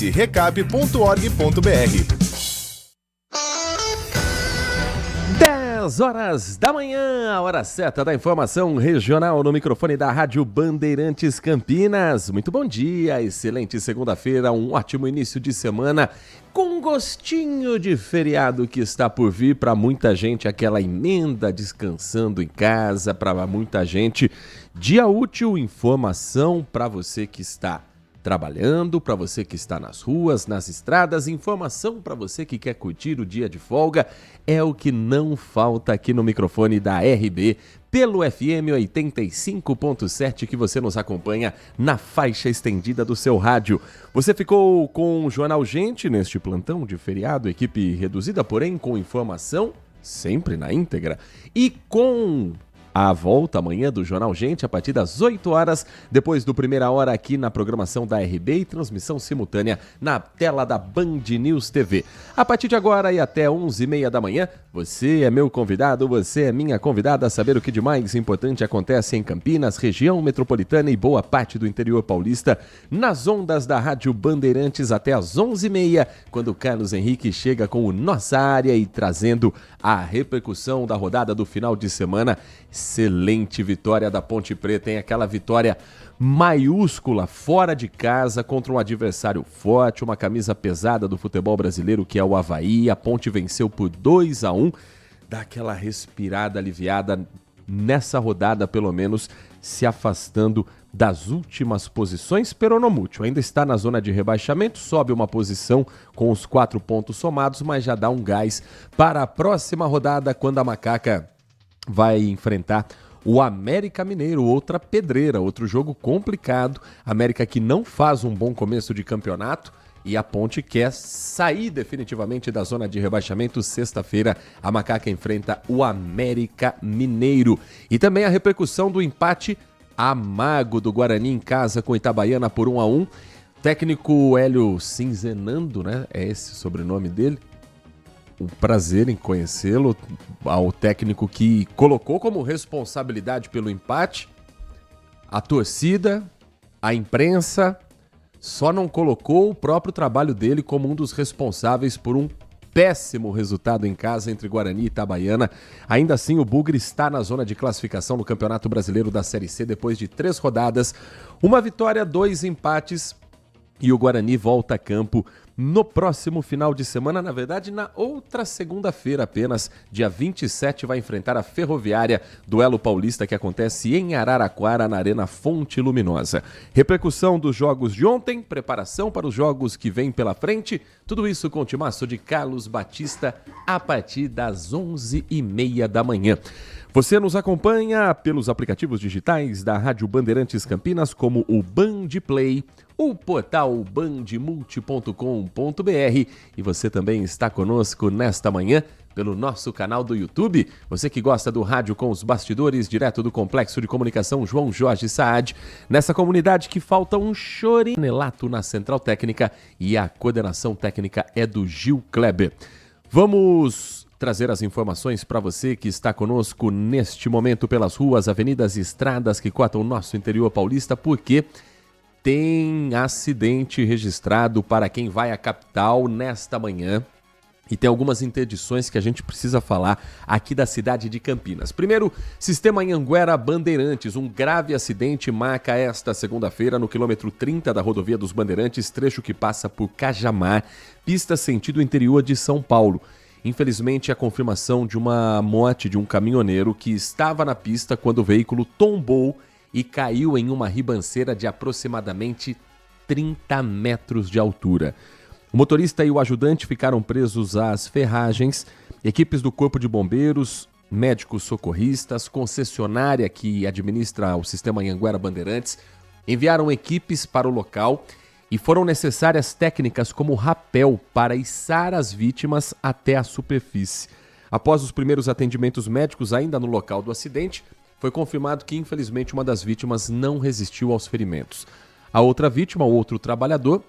recap.org.br. 10 horas da manhã, a hora certa da informação regional no microfone da Rádio Bandeirantes Campinas. Muito bom dia, excelente segunda-feira, um ótimo início de semana com um gostinho de feriado que está por vir para muita gente, aquela emenda descansando em casa, para muita gente, dia útil, informação para você que está trabalhando, para você que está nas ruas, nas estradas, informação para você que quer curtir o dia de folga, é o que não falta aqui no microfone da RB, pelo FM 85.7 que você nos acompanha na faixa estendida do seu rádio. Você ficou com o Jornal Gente neste plantão de feriado, equipe reduzida, porém com informação sempre na íntegra, e com a volta amanhã do Jornal Gente a partir das 8 horas, depois do Primeira Hora aqui na programação da RB e transmissão simultânea na tela da Band News TV. A partir de agora e até 11h30 da manhã, você é meu convidado, você é minha convidada a saber o que de mais importante acontece em Campinas, região metropolitana e boa parte do interior paulista, nas ondas da Rádio Bandeirantes até às 11h30, quando o Carlos Henrique chega com o Nossa Área e trazendo a repercussão da rodada do final de semana. Excelente vitória da Ponte Preta, hein? Aquela vitória maiúscula fora de casa contra um adversário forte, uma camisa pesada do futebol brasileiro que é o Avaí. A Ponte venceu por 2-1, dá aquela respirada aliviada nessa rodada, pelo menos se afastando das últimas posições. Peronomútil ainda está na zona de rebaixamento, sobe uma posição com os 4 pontos somados, mas já dá um gás para a próxima rodada, quando a Macaca vai enfrentar o América Mineiro, outra pedreira, outro jogo complicado. América que não faz um bom começo de campeonato e a Ponte quer sair definitivamente da zona de rebaixamento. Sexta-feira a Macaca enfrenta o América Mineiro. E também a repercussão do empate amargo do Guarani em casa com Itabaiana por 1-1. Técnico Hélio Cinzenando, né? É esse o sobrenome dele. Um prazer em conhecê-lo, ao técnico que colocou como responsabilidade pelo empate a torcida, a imprensa, só não colocou o próprio trabalho dele como um dos responsáveis por um péssimo resultado em casa entre Guarani e Itabaiana. Ainda assim, o Bugre está na zona de classificação no Campeonato Brasileiro da Série C depois de 3 rodadas, uma vitória, 2 empates, e o Guarani volta a campo no próximo final de semana, na verdade na outra segunda-feira apenas, dia 27, vai enfrentar a Ferroviária, duelo paulista que acontece em Araraquara, na Arena Fonte Luminosa. Repercussão dos jogos de ontem, preparação para os jogos que vêm pela frente, tudo isso com o timaço de Carlos Batista a partir das 11h30 da manhã. Você nos acompanha pelos aplicativos digitais da Rádio Bandeirantes Campinas, como o Band Play, o portal bandmulti.com.br, e você também está conosco nesta manhã pelo nosso canal do YouTube. Você que gosta do rádio com os bastidores, direto do Complexo de Comunicação João Jorge Saad, nessa comunidade que falta um chorinelato na Central Técnica e a coordenação técnica é do Gil Kleber. Vamos trazer as informações para você que está conosco neste momento pelas ruas, avenidas e estradas que cortam o nosso interior paulista, porque tem acidente registrado para quem vai à capital nesta manhã. E tem algumas interdições que a gente precisa falar aqui da cidade de Campinas. Primeiro, Sistema Anhanguera Bandeirantes. Um grave acidente marca esta segunda-feira no quilômetro 30 da rodovia dos Bandeirantes, trecho que passa por Cajamar, pista sentido interior de São Paulo. Infelizmente, a confirmação de uma morte de um caminhoneiro que estava na pista quando o veículo tombou e caiu em uma ribanceira de aproximadamente 30 metros de altura. O motorista e o ajudante ficaram presos às ferragens. Equipes do Corpo de Bombeiros, médicos socorristas, concessionária que administra o Sistema Anhanguera Bandeirantes, enviaram equipes para o local e foram necessárias técnicas como rapel para içar as vítimas até a superfície. Após os primeiros atendimentos médicos ainda no local do acidente, foi confirmado que, infelizmente, uma das vítimas não resistiu aos ferimentos. A outra vítima, o outro trabalhador,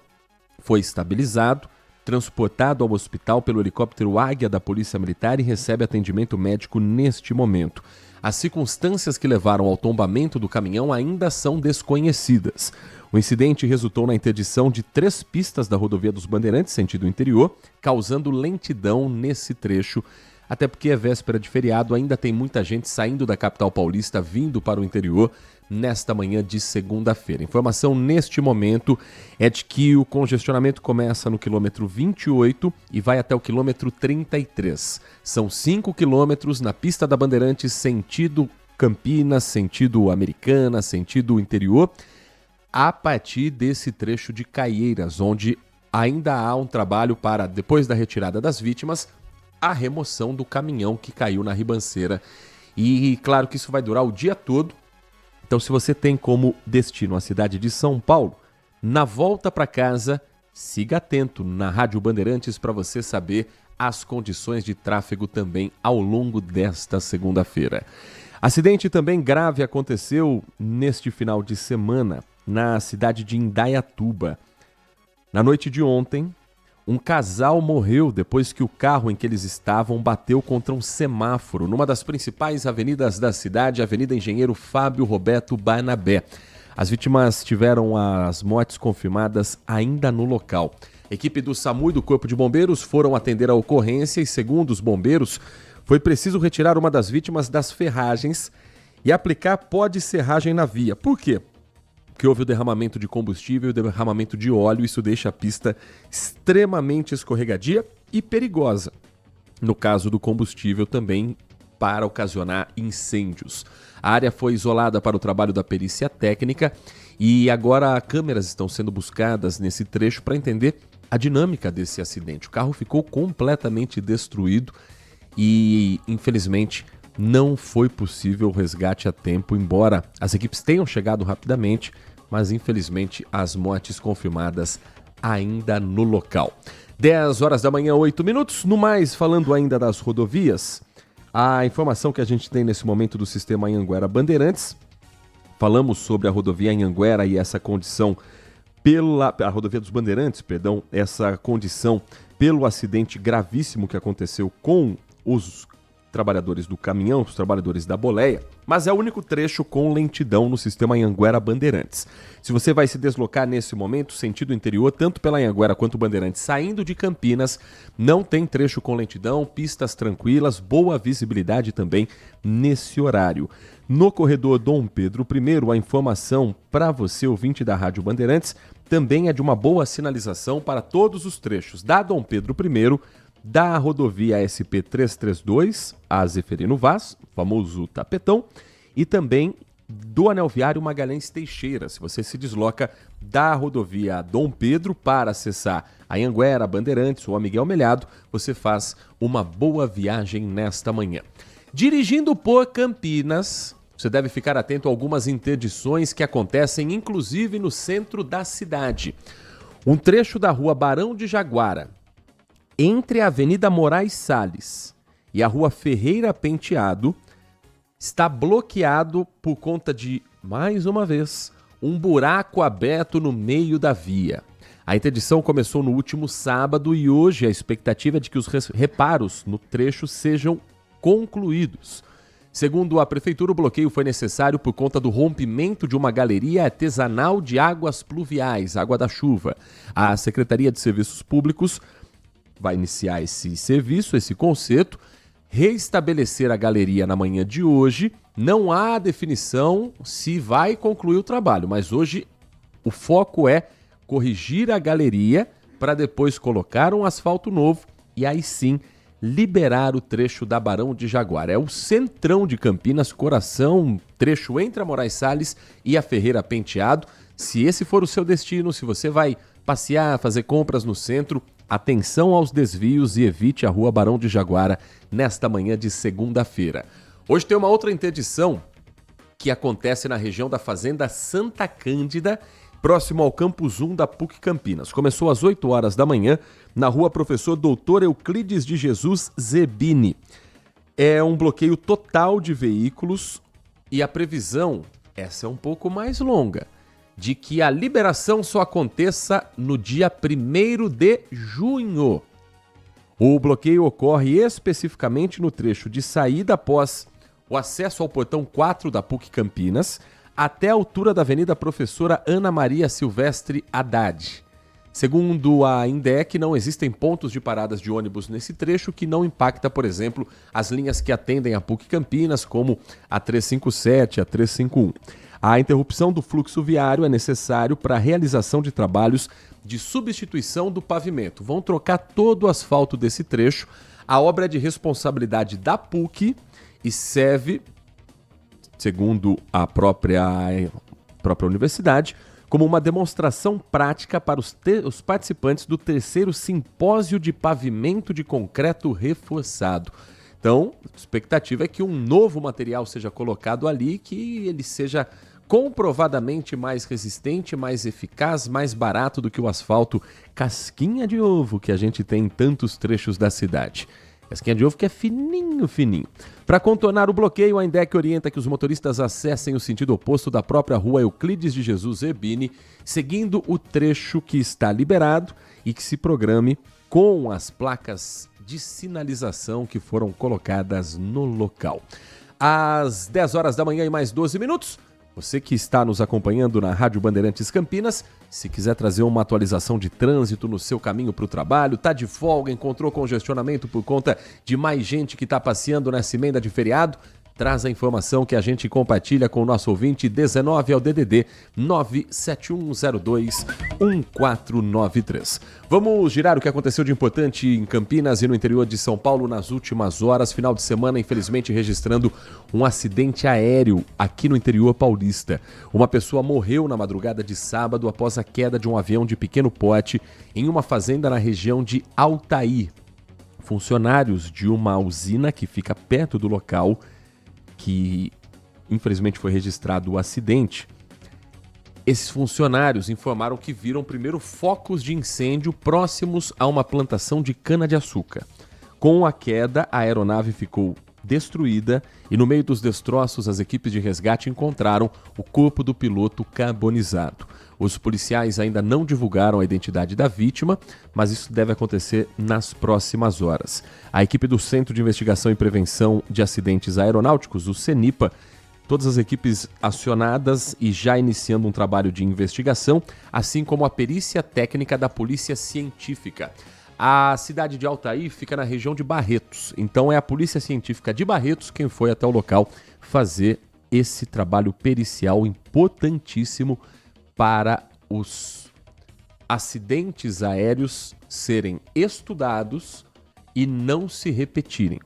foi estabilizado, transportado ao hospital pelo helicóptero Águia da Polícia Militar e recebe atendimento médico neste momento. As circunstâncias que levaram ao tombamento do caminhão ainda são desconhecidas. O incidente resultou na interdição de 3 pistas da rodovia dos Bandeirantes, sentido interior, causando lentidão nesse trecho, até porque é véspera de feriado, ainda tem muita gente saindo da capital paulista, vindo para o interior, nesta manhã de segunda-feira. Informação neste momento é de que o congestionamento começa no quilômetro 28 e vai até o quilômetro 33. São 5 quilômetros na pista da Bandeirantes, sentido Campinas, sentido Americana, sentido interior, a partir desse trecho de Caieiras, onde ainda há um trabalho para, depois da retirada das vítimas, a remoção do caminhão que caiu na ribanceira. E claro que isso vai durar o dia todo. Então, se você tem como destino a cidade de São Paulo, na volta para casa, siga atento na Rádio Bandeirantes para você saber as condições de tráfego também ao longo desta segunda-feira. Acidente também grave aconteceu neste final de semana na cidade de Indaiatuba. Na noite de ontem, um casal morreu depois que o carro em que eles estavam bateu contra um semáforo numa das principais avenidas da cidade, a Avenida Engenheiro Fábio Roberto Barnabé. As vítimas tiveram as mortes confirmadas ainda no local. A equipe do SAMU e do Corpo de Bombeiros foram atender a ocorrência e, segundo os bombeiros, foi preciso retirar uma das vítimas das ferragens e aplicar pó de serragem na via. Por quê? Porque houve o derramamento de combustível e o derramamento de óleo, isso deixa a pista extremamente escorregadia e perigosa. No caso do combustível também para ocasionar incêndios. A área foi isolada para o trabalho da perícia técnica e agora câmeras estão sendo buscadas nesse trecho para entender a dinâmica desse acidente. O carro ficou completamente destruído e, infelizmente, não foi possível o resgate a tempo, embora as equipes tenham chegado rapidamente, mas infelizmente as mortes confirmadas ainda no local. 10 horas da manhã, 8 minutos. No mais, falando ainda das rodovias, a informação que a gente tem nesse momento do sistema Anhanguera Bandeirantes, falamos sobre a rodovia Anhanguera e essa condição a rodovia dos Bandeirantes, perdão, essa condição pelo acidente gravíssimo que aconteceu com os trabalhadores do caminhão, os trabalhadores da boleia, mas é o único trecho com lentidão no sistema Anhanguera Bandeirantes. Se você vai se deslocar nesse momento, sentido interior, tanto pela Anhanguera quanto Bandeirantes, saindo de Campinas, não tem trecho com lentidão, pistas tranquilas, boa visibilidade também nesse horário. No corredor Dom Pedro I, a informação para você, ouvinte da Rádio Bandeirantes, também é de uma boa sinalização para todos os trechos da Dom Pedro I, da rodovia SP-332, a Zeferino Vaz, famoso tapetão, e também do anel viário Magalhães Teixeira. Se você se desloca da rodovia Dom Pedro para acessar a Anhanguera, Bandeirantes ou a Miguel Melhado, você faz uma boa viagem nesta manhã. Dirigindo por Campinas, você deve ficar atento a algumas interdições que acontecem inclusive no centro da cidade. Um trecho da rua Barão de Jaguara, entre a Avenida Moraes Salles e a Rua Ferreira Penteado, está bloqueado por conta de, mais uma vez, um buraco aberto no meio da via. A interdição começou no último sábado e hoje a expectativa é de que os reparos no trecho sejam concluídos. Segundo a Prefeitura, o bloqueio foi necessário por conta do rompimento de uma galeria artesanal de águas pluviais, água da chuva. A Secretaria de Serviços Públicos vai iniciar esse serviço, esse conserto, reestabelecer a galeria na manhã de hoje. Não há definição se vai concluir o trabalho, mas hoje o foco é corrigir a galeria para depois colocar um asfalto novo e aí sim liberar o trecho da Barão de Jaguara. É o centrão de Campinas, coração, trecho entre a Moraes Salles e a Ferreira Penteado. Se esse for o seu destino, se você vai passear, fazer compras no centro, atenção aos desvios e evite a Rua Barão de Jaguara nesta manhã de segunda-feira. Hoje tem uma outra interdição que acontece na região da Fazenda Santa Cândida, próximo ao Campus 1 da PUC Campinas. Começou às 8 horas da manhã na Rua Professor Doutor Euclides de Jesus Zebini. É um bloqueio total de veículos e a previsão, essa é um pouco mais longa, de que a liberação só aconteça no dia 1º de junho. O bloqueio ocorre especificamente no trecho de saída após o acesso ao portão 4 da PUC Campinas até a altura da Avenida Professora Ana Maria Silvestre Haddad. Segundo a INDEC, não existem pontos de paradas de ônibus nesse trecho, que não impacta, por exemplo, as linhas que atendem a PUC Campinas, como a 357 e a 351. A interrupção do fluxo viário é necessário para a realização de trabalhos de substituição do pavimento. Vão trocar todo o asfalto desse trecho. A obra é de responsabilidade da PUC e serve, segundo a própria universidade, como uma demonstração prática para os participantes do 3º Simpósio de Pavimento de Concreto Reforçado. Então, a expectativa é que um novo material seja colocado ali, que ele seja comprovadamente mais resistente, mais eficaz, mais barato do que o asfalto casquinha de ovo que a gente tem em tantos trechos da cidade. Casquinha de ovo que é fininho, fininho. Para contornar o bloqueio, a INDEC orienta que os motoristas acessem o sentido oposto da própria rua Euclides de Jesus Erbini, seguindo o trecho que está liberado e que se programe com as placas de sinalização que foram colocadas no local. Às 10 horas da manhã e mais 12 minutos, você que está nos acompanhando na Rádio Bandeirantes Campinas, se quiser trazer uma atualização de trânsito no seu caminho para o trabalho, tá de folga, encontrou congestionamento por conta de mais gente que está passeando nessa emenda de feriado, traz a informação que a gente compartilha com o nosso ouvinte. 19 é o DDD 971021493. Vamos girar o que aconteceu de importante em Campinas e no interior de São Paulo nas últimas horas. Final de semana, infelizmente, registrando um acidente aéreo aqui no interior paulista. Uma pessoa morreu na madrugada de sábado após a queda de um avião de pequeno porte em uma fazenda na região de Altaí. Funcionários de uma usina que fica perto do local que infelizmente foi registrado o acidente, esses funcionários informaram que viram primeiro focos de incêndio próximos a uma plantação de cana-de-açúcar. Com a queda, a aeronave ficou destruída e no meio dos destroços as equipes de resgate encontraram o corpo do piloto carbonizado. Os policiais ainda não divulgaram a identidade da vítima, mas isso deve acontecer nas próximas horas. A equipe do Centro de Investigação e Prevenção de Acidentes Aeronáuticos, o CENIPA, todas as equipes acionadas e já iniciando um trabalho de investigação, assim como a perícia técnica da Polícia Científica. A cidade de Altaí fica na região de Barretos, então é a Polícia Científica de Barretos quem foi até o local fazer esse trabalho pericial importantíssimo para os acidentes aéreos serem estudados e não se repetirem.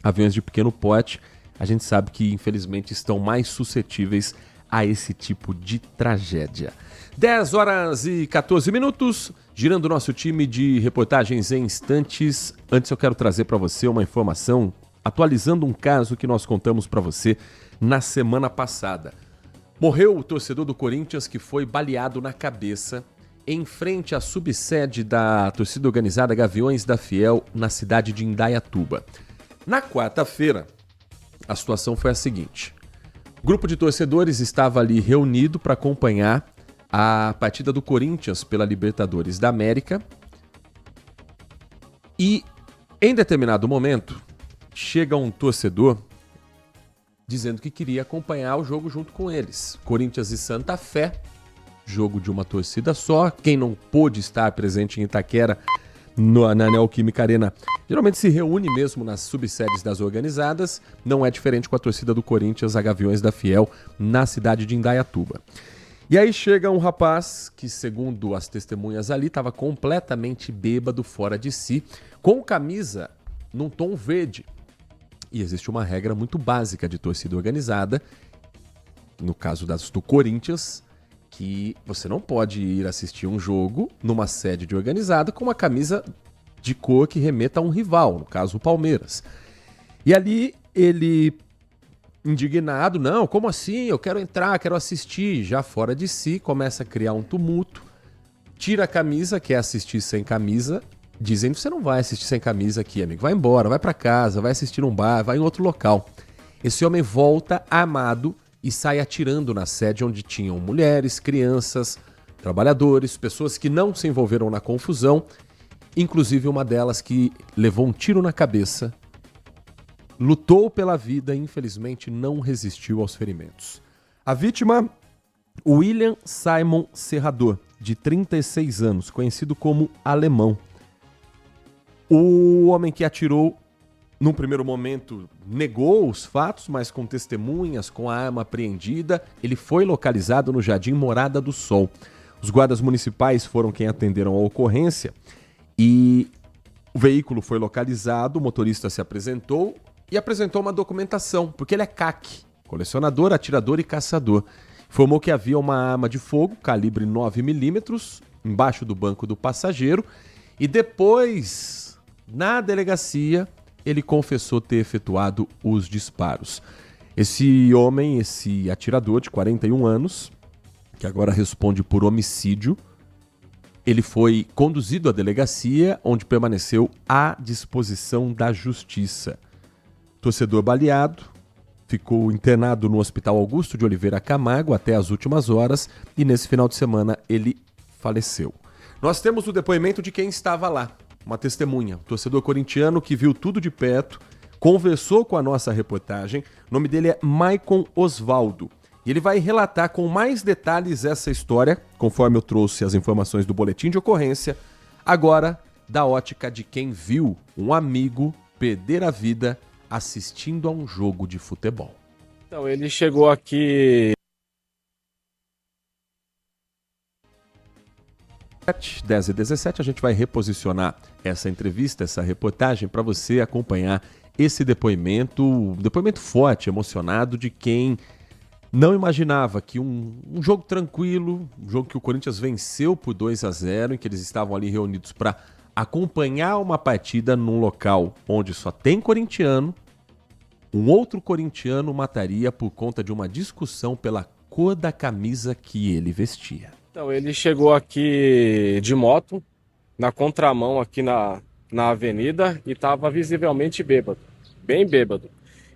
Aviões de pequeno porte, a gente sabe que infelizmente estão mais suscetíveis a esse tipo de tragédia. 10 horas e 14 minutos, girando o nosso time de reportagens em instantes. Antes eu quero trazer para você uma informação, atualizando um caso que nós contamos para você na semana passada. Morreu o torcedor do Corinthians que foi baleado na cabeça em frente à subsede da torcida organizada Gaviões da Fiel na cidade de Indaiatuba. Na quarta-feira, a situação foi a seguinte. O grupo de torcedores estava ali reunido para acompanhar a partida do Corinthians pela Libertadores da América e, em determinado momento, chega um torcedor dizendo que queria acompanhar o jogo junto com eles. Corinthians e Santa Fé, jogo de uma torcida só. Quem não pôde estar presente em Itaquera, na Neoquímica Arena, geralmente se reúne mesmo nas subsedes das organizadas. Não é diferente com a torcida do Corinthians, a Gaviões da Fiel, na cidade de Indaiatuba. E aí chega um rapaz que, segundo as testemunhas ali, estava completamente bêbado, fora de si, com camisa num tom verde. E existe uma regra muito básica de torcida organizada, no caso do Corinthians, que você não pode ir assistir um jogo numa sede de organizada com uma camisa de cor que remeta a um rival, no caso o Palmeiras. E ali ele, indignado, não, como assim? Eu quero entrar, quero assistir. Já fora de si, começa a criar um tumulto, tira a camisa, quer assistir sem camisa, dizendo, você não vai assistir sem camisa aqui, amigo. Vai embora, vai pra casa, vai assistir num bar, vai em outro local. Esse homem volta armado e sai atirando na sede onde tinham mulheres, crianças, trabalhadores, pessoas que não se envolveram na confusão, inclusive uma delas que levou um tiro na cabeça, lutou pela vida e infelizmente não resistiu aos ferimentos. A vítima, William Simon Serrador, de 36 anos, conhecido como Alemão. O homem que atirou, num primeiro momento, negou os fatos, mas com testemunhas, com a arma apreendida, ele foi localizado no Jardim Morada do Sol. Os guardas municipais foram quem atenderam a ocorrência e o veículo foi localizado, o motorista se apresentou e apresentou uma documentação, porque ele é CAC, colecionador, atirador e caçador. Informou que havia uma arma de fogo, calibre 9mm, embaixo do banco do passageiro e depois, na delegacia, ele confessou ter efetuado os disparos. Esse homem, esse atirador de 41 anos, que agora responde por homicídio, ele foi conduzido à delegacia, onde permaneceu à disposição da justiça. Torcedor baleado, ficou internado no Hospital Augusto de Oliveira Camargo até as últimas horas e nesse final de semana ele faleceu. Nós temos o depoimento de quem estava lá, uma testemunha, um torcedor corintiano que viu tudo de perto, conversou com a nossa reportagem, o nome dele é Maicon Osvaldo. E ele vai relatar com mais detalhes essa história, conforme eu trouxe as informações do boletim de ocorrência, agora da ótica de quem viu um amigo perder a vida assistindo a um jogo de futebol. Então, ele chegou aqui 10h17, a gente vai reposicionar essa entrevista, essa reportagem, para você acompanhar esse depoimento, um depoimento forte, emocionado, de quem não imaginava que um jogo tranquilo, um jogo que o Corinthians venceu por 2-0, em que eles estavam ali reunidos para acompanhar uma partida num local onde só tem corintiano, um outro corintiano mataria por conta de uma discussão pela cor da camisa que ele vestia. Então, ele chegou aqui de moto, na contramão aqui na avenida, e estava visivelmente bêbado, bem bêbado.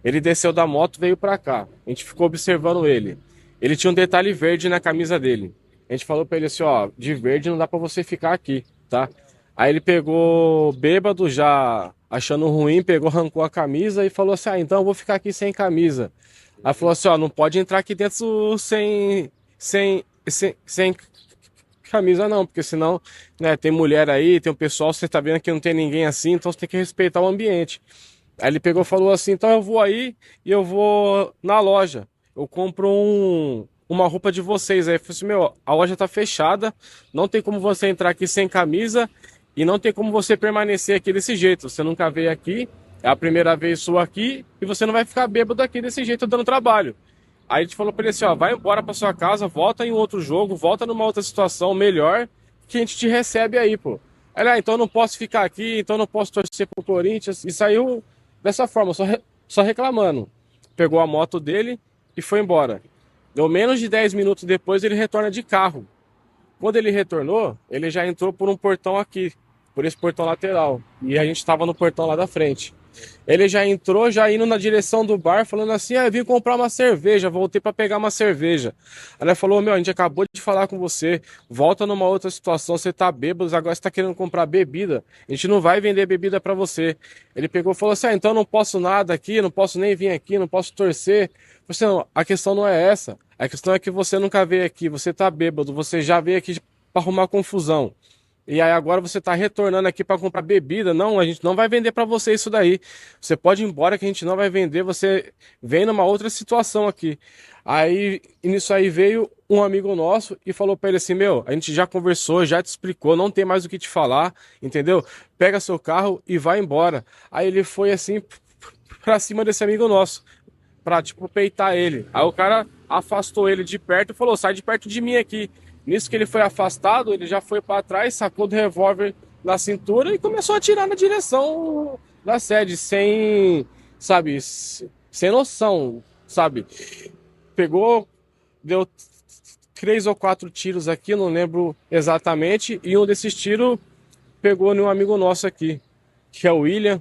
Ele desceu da moto e veio para cá. A gente ficou observando ele. Ele tinha um detalhe verde na camisa dele. A gente falou para ele assim, ó, de verde não dá para você ficar aqui, tá? Aí ele pegou bêbado, já achando ruim, pegou, arrancou a camisa e falou assim, então eu vou ficar aqui sem camisa. Aí falou assim, ó, não pode entrar aqui dentro sem camisa não, porque senão, né, tem mulher aí, tem um pessoal, você tá vendo que não tem ninguém assim, então você tem que respeitar o ambiente. Aí ele pegou e falou assim, então eu vou aí e eu vou na loja, eu compro uma roupa de vocês. Aí eu falei assim, meu, a loja tá fechada, não tem como você entrar aqui sem camisa e não tem como você permanecer aqui desse jeito, você nunca veio aqui, é a primeira vez sua aqui e você não vai ficar bêbado aqui desse jeito dando trabalho. Aí a gente falou pra ele assim, ó, vai embora pra sua casa, volta em outro jogo, volta numa outra situação melhor, que a gente te recebe aí, pô. Aí ele, então eu não posso ficar aqui, então eu não posso torcer pro Corinthians. E saiu dessa forma, só reclamando. Pegou a moto dele e foi embora. Deu menos de 10 minutos depois, ele retorna de carro. Quando ele retornou, ele já entrou por um portão aqui, por esse portão lateral. E a gente estava no portão lá da frente. Ele já entrou, já indo na direção do bar, falando assim, eu vim comprar uma cerveja, voltei para pegar uma cerveja. Ela falou, meu, a gente acabou de falar com você, volta numa outra situação, você tá bêbado, agora você tá querendo comprar bebida, a gente não vai vender bebida para você. Ele pegou e falou assim, então eu não posso nada aqui, não posso nem vir aqui, não posso torcer. Você não, a questão não é essa, a questão é que você nunca veio aqui, você tá bêbado, você já veio aqui para arrumar confusão. E aí agora você está retornando aqui para comprar bebida. Não, a gente não vai vender para você isso daí. Você pode ir embora que a gente não vai vender. Você vem numa outra situação aqui. Aí, nisso aí veio um amigo nosso e falou para ele assim, meu, a gente já conversou, já te explicou, não tem mais o que te falar, entendeu? Pega seu carro e vai embora. Aí ele foi assim para cima desse amigo nosso, para tipo peitar ele. Aí o cara afastou ele de perto e falou, sai de perto de mim aqui. Nisso que ele foi afastado, ele já foi para trás, sacou do revólver na cintura e começou a atirar na direção da sede, sem, sabe, sem noção, sabe. Pegou, deu 3 ou 4 tiros aqui, não lembro exatamente, e um desses tiros pegou num amigo nosso aqui, que é o William,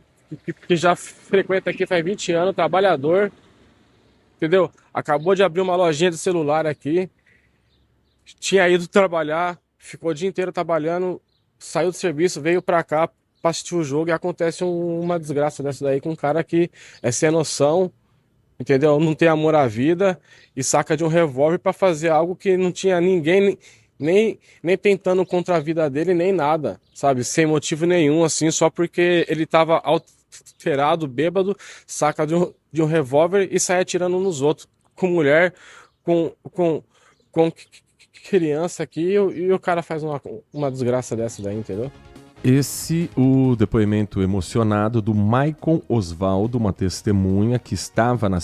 que já frequenta aqui faz 20 anos, trabalhador, entendeu? Acabou de abrir uma lojinha de celular aqui, tinha ido trabalhar, ficou o dia inteiro trabalhando, saiu do serviço, veio pra cá pra assistir o jogo e acontece uma desgraça dessa daí com um cara que é sem noção, entendeu? Não tem amor à vida e saca de um revólver pra fazer algo que não tinha ninguém nem tentando contra a vida dele, nem nada, sabe? Sem motivo nenhum, assim, só porque ele tava alterado, bêbado, saca de um revólver e sai atirando nos outros, com mulher, com criança aqui, e o cara faz uma desgraça dessa daí, entendeu? Esse o depoimento emocionado do Maicon Osvaldo, uma testemunha que estava na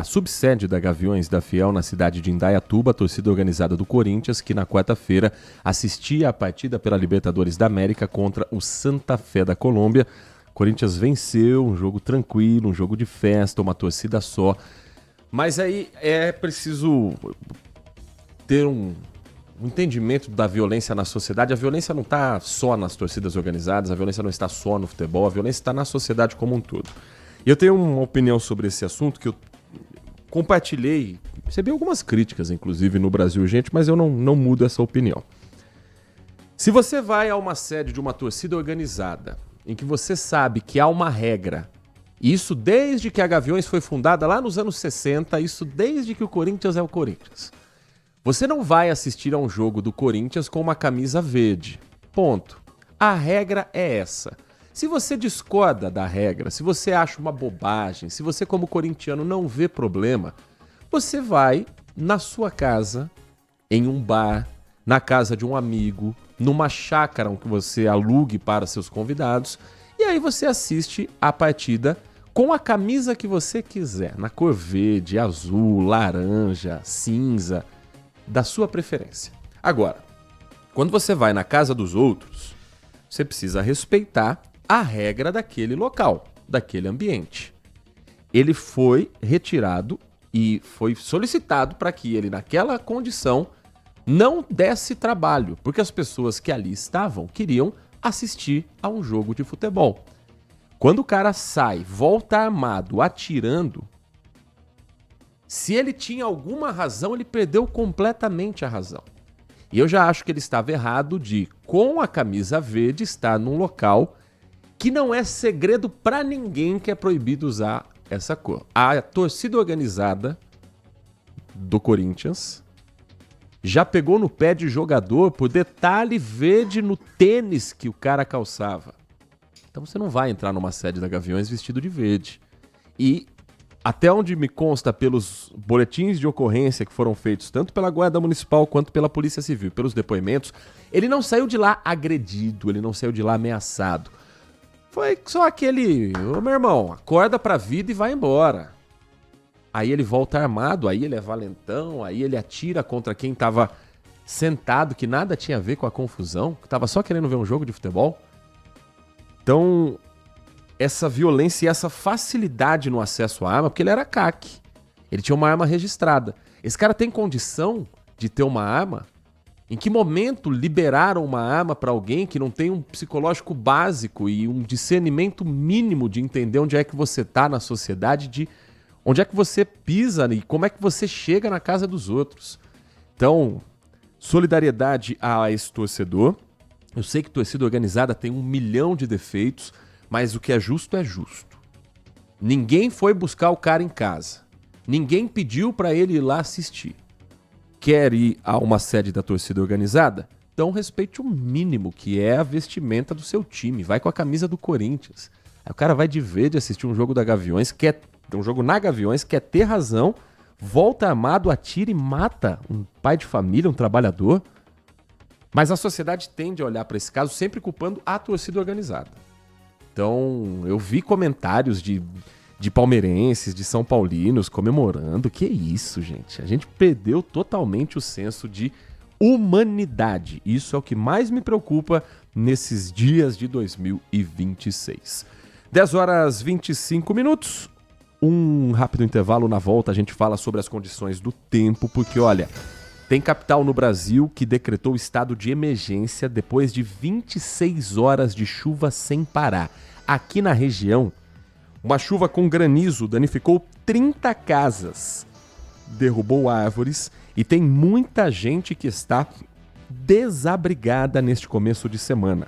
subsede da Gaviões da Fiel na cidade de Indaiatuba, a torcida organizada do Corinthians, que na quarta-feira assistia a partida pela Libertadores da América contra o Santa Fé da Colômbia. O Corinthians venceu, um jogo tranquilo, um jogo de festa, uma torcida só. Mas aí é preciso ter um entendimento da violência na sociedade. A violência não está só nas torcidas organizadas, a violência não está só no futebol, a violência está na sociedade como um todo. E eu tenho uma opinião sobre esse assunto que eu compartilhei, recebi algumas críticas, inclusive, no Brasil, gente, mas eu não mudo essa opinião. Se você vai a uma sede de uma torcida organizada, em que você sabe que há uma regra, e isso desde que a Gaviões foi fundada lá nos anos 60, isso desde que o Corinthians é o Corinthians. Você não vai assistir a um jogo do Corinthians com uma camisa verde. Ponto. A regra é essa. Se você discorda da regra, se você acha uma bobagem, se você como corintiano não vê problema, você vai na sua casa, em um bar, na casa de um amigo, numa chácara que você alugue para seus convidados, e aí você assiste a partida com a camisa que você quiser, na cor verde, azul, laranja, cinza, da sua preferência. Agora, quando você vai na casa dos outros, você precisa respeitar a regra daquele local, daquele ambiente. Ele foi retirado e foi solicitado para que ele, naquela condição, não desse trabalho, porque as pessoas que ali estavam queriam assistir a um jogo de futebol. Quando o cara sai, volta armado, atirando, se ele tinha alguma razão, ele perdeu completamente a razão. E eu já acho que ele estava errado de, com a camisa verde, estar num local que não é segredo para ninguém que é proibido usar essa cor. A torcida organizada do Corinthians já pegou no pé de jogador por detalhe verde no tênis que o cara calçava. Então você não vai entrar numa sede da Gaviões vestido de verde. E até onde me consta pelos boletins de ocorrência que foram feitos tanto pela Guarda Municipal quanto pela Polícia Civil, pelos depoimentos, ele não saiu de lá agredido, ele não saiu de lá ameaçado. Foi só aquele, ô meu irmão, acorda pra vida e vai embora. Aí ele volta armado, aí ele é valentão, aí ele atira contra quem tava sentado, que nada tinha a ver com a confusão, que tava só querendo ver um jogo de futebol. Então, essa violência e essa facilidade no acesso à arma, porque ele era CAC. Ele tinha uma arma registrada. Esse cara tem condição de ter uma arma? Em que momento liberaram uma arma para alguém que não tem um psicológico básico e um discernimento mínimo de entender onde é que você tá na sociedade, de onde é que você pisa e como é que você chega na casa dos outros? Então, solidariedade a esse torcedor. Eu sei que torcida organizada tem 1 milhão de defeitos, mas o que é justo é justo. Ninguém foi buscar o cara em casa. Ninguém pediu para ele ir lá assistir. Quer ir a uma sede da torcida organizada? Então respeite o mínimo, que é a vestimenta do seu time. Vai com a camisa do Corinthians. Aí o cara vai de verde assistir um jogo da Gaviões, quer um jogo na Gaviões, quer ter razão, volta armado, atira e mata um pai de família, um trabalhador. Mas a sociedade tende a olhar para esse caso sempre culpando a torcida organizada. Então, eu vi comentários de palmeirenses, de são paulinos comemorando. Que isso, gente? A gente perdeu totalmente o senso de humanidade. Isso é o que mais me preocupa nesses dias de 2026. 10h25. Um rápido intervalo. Na volta a gente fala sobre as condições do tempo, porque olha, tem capital no Brasil que decretou estado de emergência depois de 26 horas de chuva sem parar. Aqui na região, uma chuva com granizo danificou 30 casas, derrubou árvores e tem muita gente que está desabrigada neste começo de semana.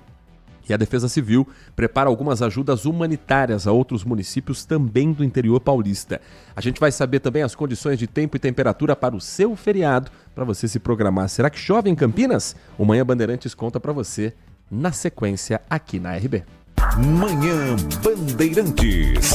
E a Defesa Civil prepara algumas ajudas humanitárias a outros municípios também do interior paulista. A gente vai saber também as condições de tempo e temperatura para o seu feriado, para você se programar. Será que chove em Campinas? O Manhã Bandeirantes conta para você na sequência aqui na RB. Manhã Bandeirantes.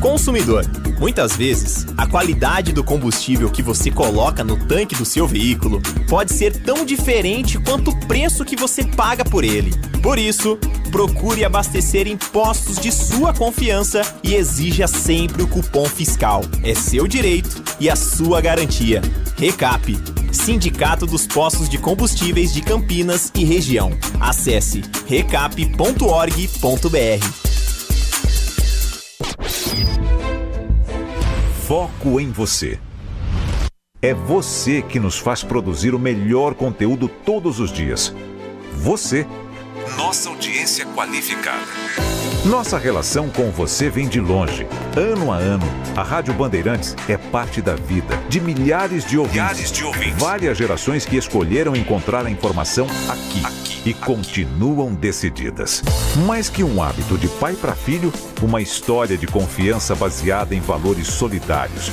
Consumidor, muitas vezes, a qualidade do combustível que você coloca no tanque do seu veículo pode ser tão diferente quanto o preço que você paga por ele. Por isso, procure abastecer em postos de sua confiança e exija sempre o cupom fiscal. É seu direito e a sua garantia. Recap, Sindicato dos Postos de Combustíveis de Campinas e Região. Acesse recap.org.br. Foco em você. É você que nos faz produzir o melhor conteúdo todos os dias. Você, nossa audiência qualificada. Nossa relação com você vem de longe. Ano a ano, a Rádio Bandeirantes é parte da vida de milhares de ouvintes. Várias gerações que escolheram encontrar a informação aqui e continuam decididas. Mais que um hábito de pai para filho, uma história de confiança baseada em valores solidários.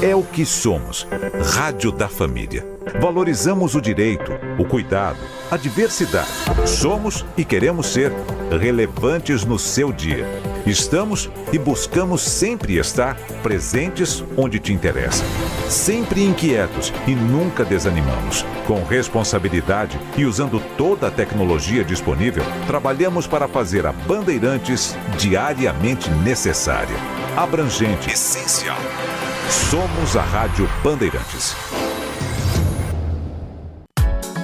É o que somos. Rádio da Família. Valorizamos o direito, o cuidado, a diversidade. Somos e queremos ser relevantes no seu dia. Estamos e buscamos sempre estar presentes onde te interessa. Sempre inquietos e nunca desanimamos. Com responsabilidade e usando toda a tecnologia disponível, trabalhamos para fazer a Bandeirantes diariamente necessária, abrangente, essencial. Somos a Rádio Bandeirantes.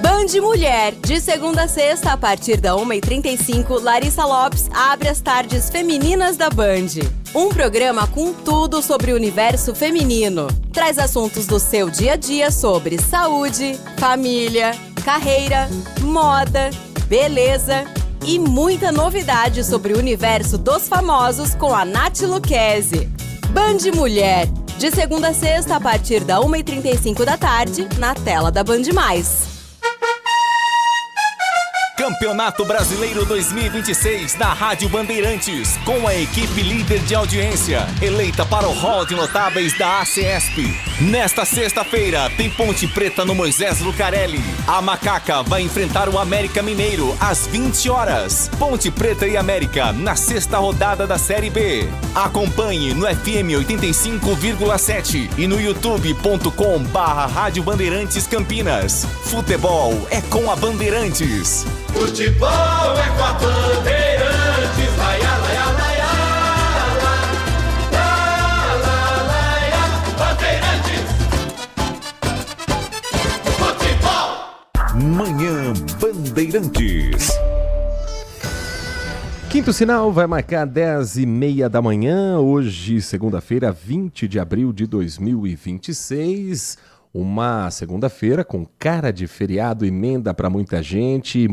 Band Mulher, de segunda a sexta, a partir da 1h35, Larissa Lopes abre as tardes femininas da Band. Um programa com tudo sobre o universo feminino. Traz assuntos do seu dia a dia sobre saúde, família, carreira, moda, beleza e muita novidade sobre o universo dos famosos com a Nath Lucchesi. Band Mulher, de segunda a sexta, a partir da 1h35 da tarde, na tela da Band+. Campeonato Brasileiro 2026 na Rádio Bandeirantes, com a equipe líder de audiência, eleita para o hall de notáveis da ACESP. Nesta sexta-feira, tem Ponte Preta no Moisés Lucarelli. A Macaca vai enfrentar o América Mineiro às 20 horas. Ponte Preta e América na sexta rodada da Série B. Acompanhe no FM 85,7 e no youtube.com/Rádio Bandeirantes Campinas. Futebol é com a Bandeirantes. Futebol é com a Bandeirantes, laia, laia, laia, laia, laia, Bandeirantes. Futebol. Manhã Bandeirantes. Quinto sinal vai marcar 10h30 da manhã, hoje, segunda-feira, 20 de abril de 2026. Uma segunda-feira com cara de feriado, emenda para muita gente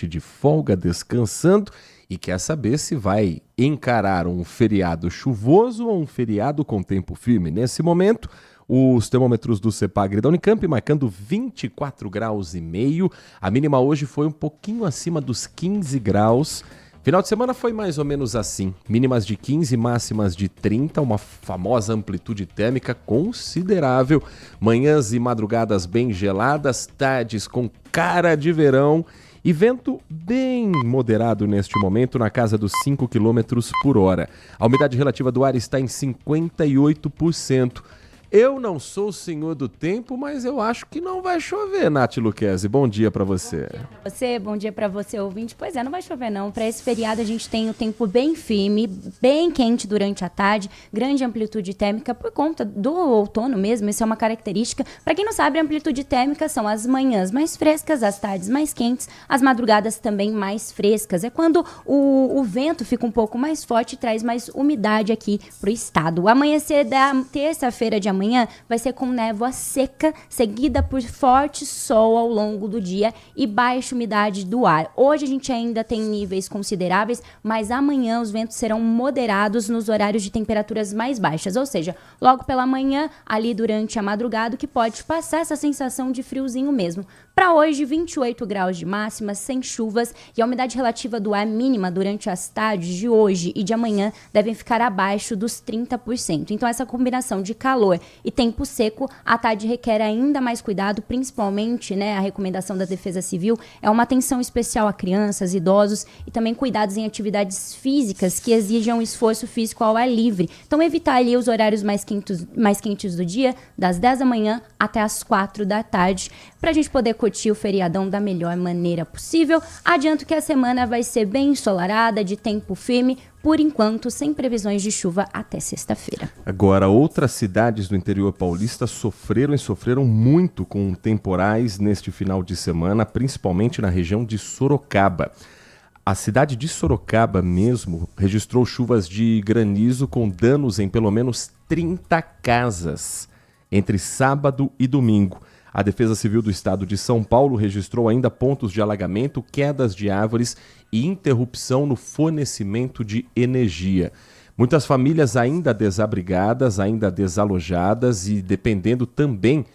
de folga, descansando e quer saber se vai encarar um feriado chuvoso ou um feriado com tempo firme. Nesse momento, os termômetros do CEPAGRE da Unicamp marcando 24 graus e meio. A mínima hoje foi um pouquinho acima dos 15 graus. Final de semana foi mais ou menos assim, mínimas de 15, máximas de 30, uma famosa amplitude térmica considerável, manhãs e madrugadas bem geladas, tardes com cara de verão e vento bem moderado neste momento, na casa dos 5 km por hora. A umidade relativa do ar está em 58%. Eu não sou o senhor do tempo, mas eu acho que não vai chover, Nath Lucchesi. Bom dia pra você. Bom dia pra você, ouvinte. Pois é, não vai chover não. Pra esse feriado a gente tem o tempo bem firme, bem quente durante a tarde, grande amplitude térmica por conta do outono mesmo. Isso é uma característica. Pra quem não sabe, a amplitude térmica são as manhãs mais frescas, as tardes mais quentes, as madrugadas também mais frescas. É quando o vento fica um pouco mais forte e traz mais umidade aqui pro estado. O amanhecer da terça-feira de manhã vai ser com névoa seca, seguida por forte sol ao longo do dia e baixa umidade do ar. Hoje a gente ainda tem níveis consideráveis, mas amanhã os ventos serão moderados nos horários de temperaturas mais baixas, ou seja, logo pela manhã, ali durante a madrugada, que pode passar essa sensação de friozinho mesmo. Para hoje, 28 graus de máxima, sem chuvas, e a umidade relativa do ar mínima durante as tardes de hoje e de amanhã devem ficar abaixo dos 30%. Então, essa combinação de calor e tempo seco, à tarde requer ainda mais cuidado, principalmente, a recomendação da Defesa Civil é uma atenção especial a crianças, idosos e também cuidados em atividades físicas que exijam esforço físico ao ar livre. Então, evitar ali os horários mais quentes do dia, das 10 da manhã até as 4 da tarde, para a gente poder curtir o feriadão da melhor maneira possível. Adianto que a semana vai ser bem ensolarada, de tempo firme, por enquanto, sem previsões de chuva até sexta-feira. Agora, outras cidades do interior paulista sofreram muito com temporais neste final de semana, principalmente na região de Sorocaba. A cidade de Sorocaba mesmo registrou chuvas de granizo com danos em pelo menos 30 casas entre sábado e domingo. A Defesa Civil do Estado de São Paulo registrou ainda pontos de alagamento, quedas de árvores e interrupção no fornecimento de energia. Muitas famílias ainda desabrigadas, ainda desalojadas e dependendo também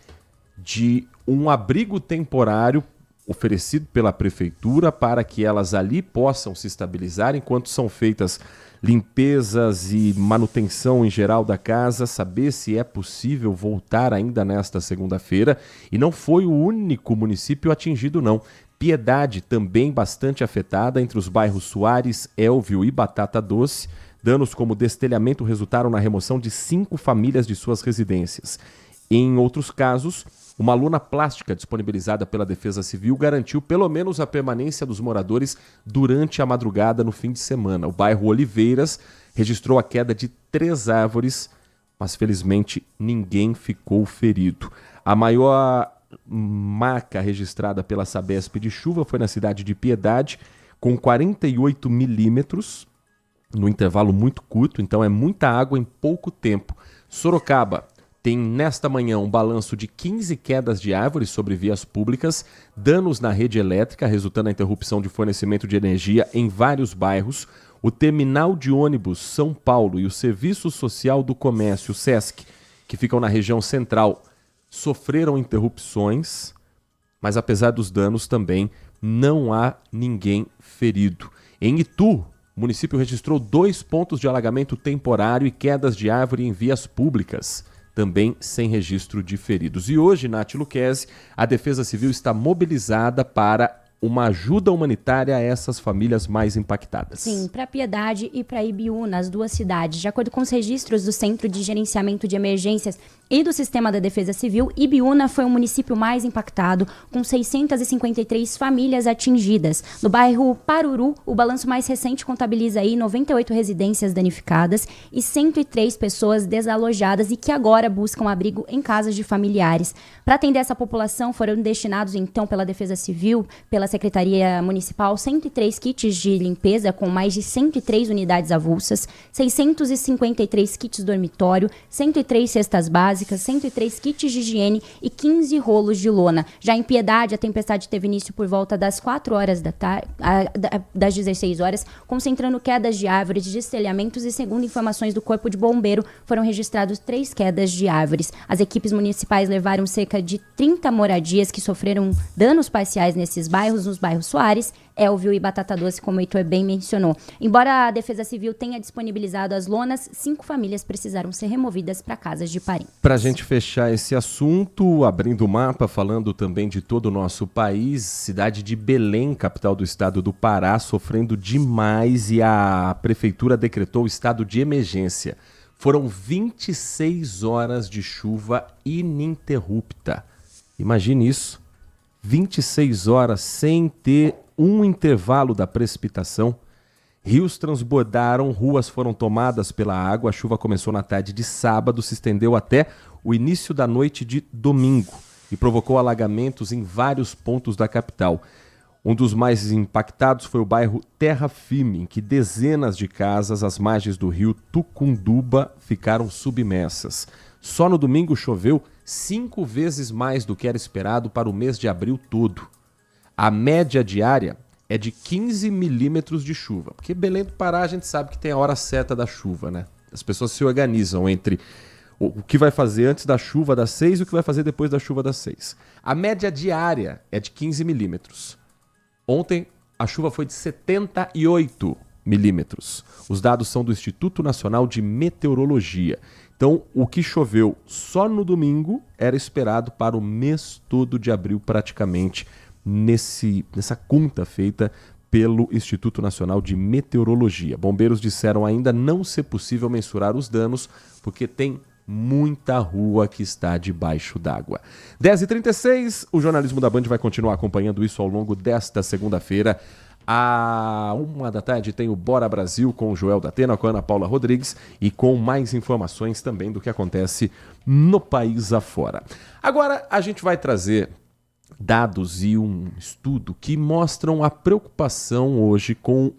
de um abrigo temporário oferecido pela prefeitura para que elas ali possam se estabilizar enquanto são feitas limpezas e manutenção em geral da casa, saber se é possível voltar ainda nesta segunda-feira. E não foi o único município atingido, não. Piedade também bastante afetada entre os bairros Soares, Elvio e Batata Doce. Danos como destelhamento resultaram na remoção de 5 famílias de suas residências. Em outros casos, uma lona plástica disponibilizada pela Defesa Civil garantiu pelo menos a permanência dos moradores durante a madrugada no fim de semana. O bairro Oliveiras registrou a queda de 3 árvores, mas felizmente ninguém ficou ferido. A maior marca registrada pela Sabesp de chuva foi na cidade de Piedade, com 48 milímetros, no intervalo muito curto, então é muita água em pouco tempo. Sorocaba tem nesta manhã um balanço de 15 quedas de árvores sobre vias públicas, danos na rede elétrica, resultando na interrupção de fornecimento de energia em vários bairros. O terminal de ônibus São Paulo e o Serviço Social do Comércio, SESC, que ficam na região central, sofreram interrupções, mas apesar dos danos também não há ninguém ferido. Em Itu, o município registrou 2 pontos de alagamento temporário e quedas de árvore em vias públicas, também sem registro de feridos. E hoje, Nath Luquezzi, a Defesa Civil está mobilizada para uma ajuda humanitária a essas famílias mais impactadas. Sim, para Piedade e para Ibiúna, as duas cidades. De acordo com os registros do Centro de Gerenciamento de Emergências e do Sistema da Defesa Civil, Ibiúna foi o município mais impactado, com 653 famílias atingidas. No bairro Paruru, o balanço mais recente contabiliza aí 98 residências danificadas e 103 pessoas desalojadas e que agora buscam abrigo em casas de familiares. Para atender essa população, foram destinados então pela Defesa Civil, pela Secretaria Municipal, 103 kits de limpeza com mais de 103 unidades avulsas, 653 kits dormitório, 103 cestas básicas, 103 kits de higiene e 15 rolos de lona. Já em Piedade, a tempestade teve início por volta das 4 horas da tarde, das 16 horas, concentrando quedas de árvores, destelhamentos e, segundo informações do Corpo de Bombeiro, foram registrados 3 quedas de árvores. As equipes municipais levaram cerca de 30 moradias que sofreram danos parciais nesses bairros, nos bairros Soares, Elvio e Batata Doce, como o Heitor bem mencionou. Embora a Defesa Civil tenha disponibilizado as lonas, 5 famílias precisaram ser removidas para casas de parentes. Para a gente fechar esse assunto, abrindo o mapa, falando também de todo o nosso país, cidade de Belém, capital do estado do Pará, sofrendo demais e a prefeitura decretou estado de emergência. Foram 26 horas de chuva ininterrupta. Imagine isso. 26 horas sem ter um intervalo da precipitação. Rios transbordaram, ruas foram tomadas pela água. A chuva começou na tarde de sábado, se estendeu até o início da noite de domingo e provocou alagamentos em vários pontos da capital. Um dos mais impactados foi o bairro Terra Firme, em que dezenas de casas às margens do rio Tucunduba ficaram submersas. Só no domingo choveu 5 vezes mais do que era esperado para o mês de abril todo. A média diária é de 15 milímetros de chuva. Porque Belém do Pará a gente sabe que tem a hora certa da chuva, né? As pessoas se organizam entre o que vai fazer antes da chuva das 6 e o que vai fazer depois da chuva das 6. A média diária é de 15 milímetros. Ontem a chuva foi de 78 milímetros. Os dados são do Instituto Nacional de Meteorologia. Então, o que choveu só no domingo era esperado para o mês todo de abril, praticamente, nessa conta feita pelo Instituto Nacional de Meteorologia. Bombeiros disseram ainda não ser possível mensurar os danos, porque tem muita rua que está debaixo d'água. 10h36, o jornalismo da Band vai continuar acompanhando isso ao longo desta segunda-feira. À 13h tem o Bora Brasil com o Joel Datena, com a Ana Paula Rodrigues e com mais informações também do que acontece no país afora. Agora a gente vai trazer dados e um estudo que mostram a preocupação hoje com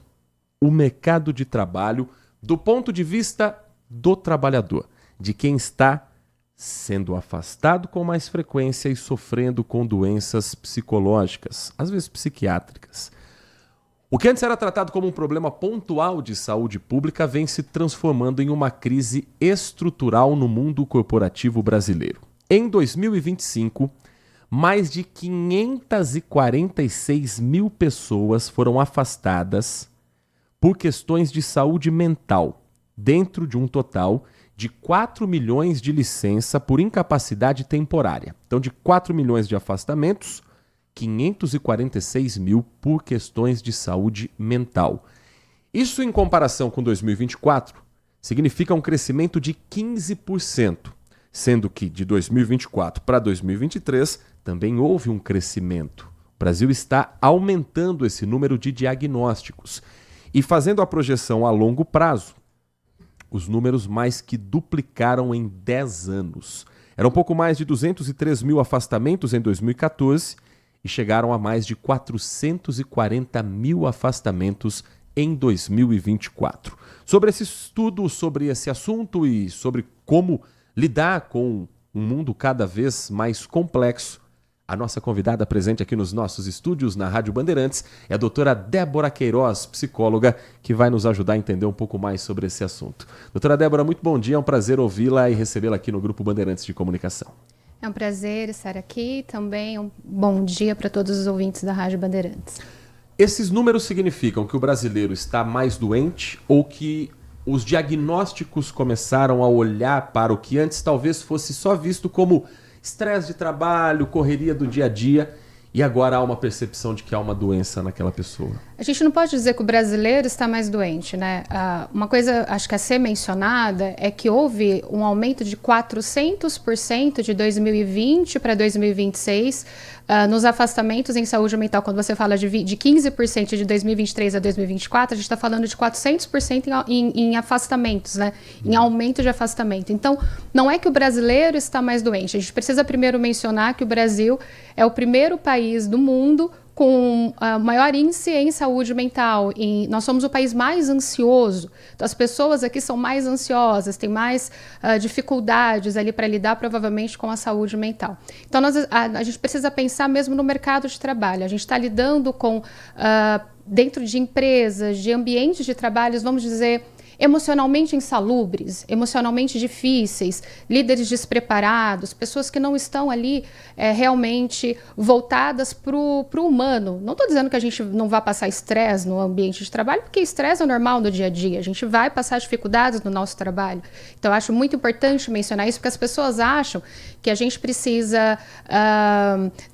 o mercado de trabalho do ponto de vista do trabalhador, de quem está sendo afastado com mais frequência e sofrendo com doenças psicológicas, às vezes psiquiátricas. O que antes era tratado como um problema pontual de saúde pública vem se transformando em uma crise estrutural no mundo corporativo brasileiro. Em 2025, mais de 546 mil pessoas foram afastadas por questões de saúde mental, dentro de um total de 4 milhões de licença por incapacidade temporária. Então, de 4 milhões de afastamentos, 546 mil por questões de saúde mental. Isso, em comparação com 2024, significa um crescimento de 15%, sendo que de 2024 para 2023 também houve um crescimento. O Brasil está aumentando esse número de diagnósticos e fazendo a projeção a longo prazo, os números mais que duplicaram em 10 anos. Eram um pouco mais de 203 mil afastamentos em 2014 e chegaram a mais de 440 mil afastamentos em 2024. Sobre esse estudo, sobre esse assunto e sobre como lidar com um mundo cada vez mais complexo, a nossa convidada presente aqui nos nossos estúdios na Rádio Bandeirantes é a doutora Débora Queiroz, psicóloga, que vai nos ajudar a entender um pouco mais sobre esse assunto. Doutora Débora, muito bom dia, é um prazer ouvi-la e recebê-la aqui no Grupo Bandeirantes de Comunicação. É um prazer estar aqui, também um bom dia para todos os ouvintes da Rádio Bandeirantes. Esses números significam que o brasileiro está mais doente ou que os diagnósticos começaram a olhar para o que antes talvez fosse só visto como estresse de trabalho, correria do dia a dia, e agora há uma percepção de que há uma doença naquela pessoa? A gente não pode dizer que o brasileiro está mais doente, né? Uma coisa, acho que a ser mencionada, é que houve um aumento de 400% de 2020 para 2026 nos afastamentos em saúde mental. Quando você fala de 15% de 2023 a 2024, a gente está falando de 400% em afastamentos, né? Em aumento de afastamento. Então, não é que o brasileiro está mais doente. A gente precisa primeiro mencionar que o Brasil é o primeiro país do mundo com maior índice em saúde mental. Nós somos o país mais ansioso. Então, as pessoas aqui são mais ansiosas, têm mais dificuldades ali para lidar, provavelmente, com a saúde mental. Então, a gente precisa pensar mesmo no mercado de trabalho. A gente está lidando com, dentro de empresas, de ambientes de trabalho, vamos dizer, emocionalmente insalubres, emocionalmente difíceis, líderes despreparados, pessoas que não estão ali realmente voltadas para o humano. Não estou dizendo que a gente não vai passar estresse no ambiente de trabalho, porque estresse é normal no dia a dia, a gente vai passar dificuldades no nosso trabalho. Então, eu acho muito importante mencionar isso, porque as pessoas acham que a gente precisa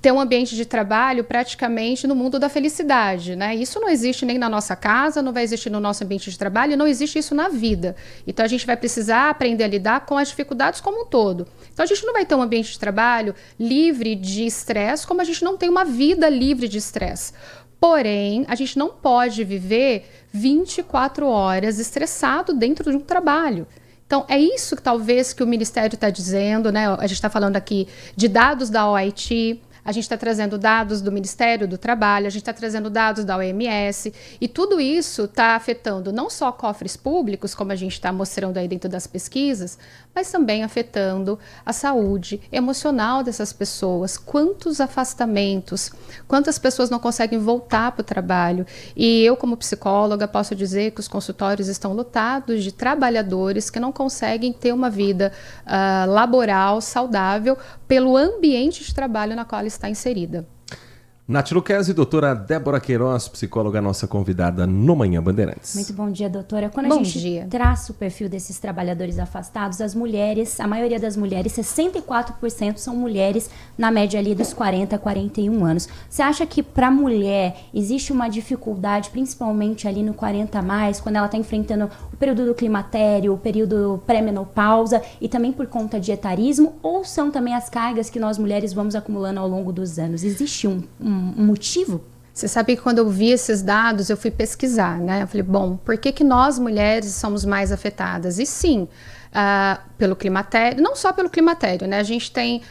ter um ambiente de trabalho praticamente no mundo da felicidade, né? Isso não existe nem na nossa casa, não vai existir no nosso ambiente de trabalho, não existe isso na vida. Então, a gente vai precisar aprender a lidar com as dificuldades como um todo. Então, a gente não vai ter um ambiente de trabalho livre de estresse, como a gente não tem uma vida livre de estresse. Porém, a gente não pode viver 24 horas estressado dentro de um trabalho. Então, é isso que talvez que o Ministério está dizendo, né? A gente está falando aqui de dados da OIT, a gente está trazendo dados do Ministério do Trabalho, a gente está trazendo dados da OMS, e tudo isso está afetando não só cofres públicos, como a gente está mostrando aí dentro das pesquisas, mas também afetando a saúde emocional dessas pessoas. Quantos afastamentos, quantas pessoas não conseguem voltar para o trabalho. E eu, como psicóloga, posso dizer que os consultórios estão lotados de trabalhadores que não conseguem ter uma vida laboral saudável pelo ambiente de trabalho na qual ela está inserida. Nath Luquezzi, doutora Débora Queiroz, psicóloga nossa convidada no Manhã Bandeirantes. Muito bom dia, doutora. Quando a gente traça o perfil desses trabalhadores afastados, as mulheres, a maioria das mulheres, 64% são mulheres na média ali dos 40 a 41 anos. Você acha que para a mulher existe uma dificuldade, principalmente ali no 40 a mais, quando ela está enfrentando o período do climatério, o período pré-menopausa e também por conta de etarismo, ou são também as cargas que nós mulheres vamos acumulando ao longo dos anos? Existe um motivo? Você sabe que quando eu vi esses dados, eu fui pesquisar, né? Eu falei, bom, por que nós mulheres somos mais afetadas? E sim, pelo climatério, não só pelo climatério, né? A gente tem,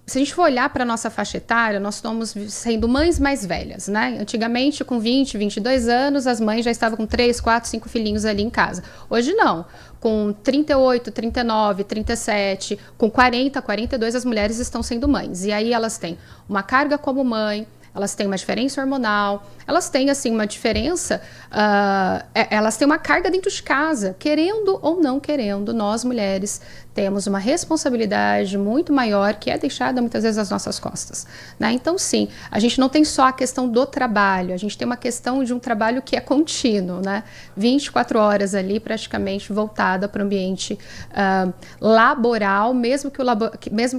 se a gente for olhar para a nossa faixa etária, nós estamos sendo mães mais velhas, né? Antigamente, com 20, 22 anos, as mães já estavam com 3, 4, 5 filhinhos ali em casa. Hoje não. Com 38, 39, 37, com 40, 42, as mulheres estão sendo mães. E aí elas têm uma carga como mãe, elas têm uma diferença hormonal, elas têm, assim, uma diferença, elas têm uma carga dentro de casa, querendo ou não querendo, nós mulheres temos uma responsabilidade muito maior que é deixada muitas vezes às nossas costas, né? Então, sim, a gente não tem só a questão do trabalho, a gente tem uma questão de um trabalho que é contínuo, né? 24 horas ali praticamente voltada para o ambiente laboral, mesmo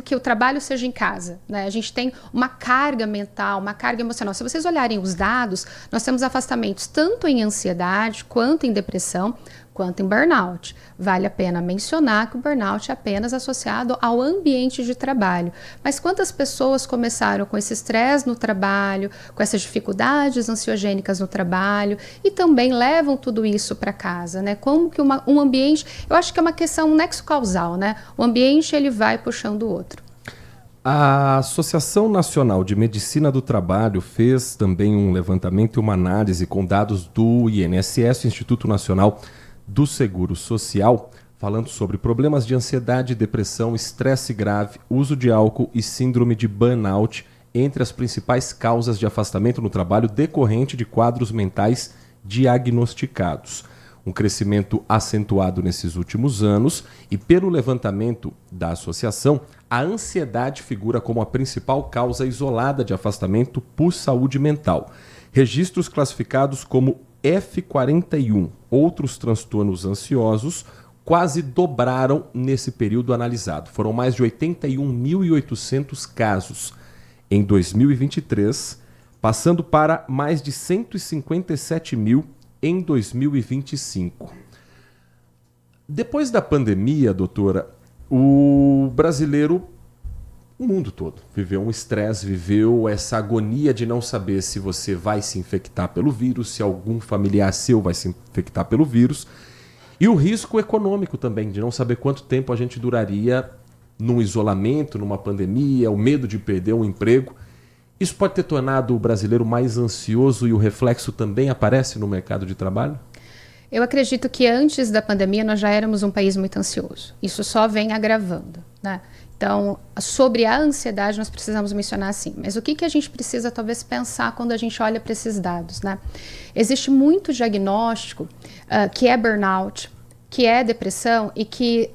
que o trabalho seja em casa, né? A gente tem uma carga mental, uma carga emocional. Se vocês olharem os dados, nós temos afastamentos tanto em ansiedade, quanto em depressão, quanto em burnout. Vale a pena mencionar que o burnout é apenas associado ao ambiente de trabalho. Mas quantas pessoas começaram com esse estresse no trabalho, com essas dificuldades ansiogênicas no trabalho e também levam tudo isso para casa, né? Como que um ambiente, eu acho que é uma questão nexo causal, né? O ambiente ele vai puxando o outro. A Associação Nacional de Medicina do Trabalho fez também um levantamento e uma análise com dados do INSS, Instituto Nacional do Seguro Social, falando sobre problemas de ansiedade, depressão, estresse grave, uso de álcool e síndrome de burnout entre as principais causas de afastamento no trabalho decorrente de quadros mentais diagnosticados. Um crescimento acentuado nesses últimos anos e, pelo levantamento da associação, a ansiedade figura como a principal causa isolada de afastamento por saúde mental. Registros classificados como F41, outros transtornos ansiosos, quase dobraram nesse período analisado. Foram mais de 81.800 casos em 2023, passando para mais de 157 mil em 2025. Depois da pandemia, doutora, o brasileiro, o mundo todo, viveu um estresse, viveu essa agonia de não saber se você vai se infectar pelo vírus, se algum familiar seu vai se infectar pelo vírus, e o risco econômico também, de não saber quanto tempo a gente duraria num isolamento, numa pandemia, o medo de perder um emprego. Isso pode ter tornado o brasileiro mais ansioso e o reflexo também aparece no mercado de trabalho? Eu acredito que antes da pandemia nós já éramos um país muito ansioso. Isso só vem agravando, né? Então, sobre a ansiedade nós precisamos mencionar sim. Mas o que a gente precisa talvez pensar quando a gente olha para esses dados, né? Existe muito diagnóstico que é burnout, que é depressão e que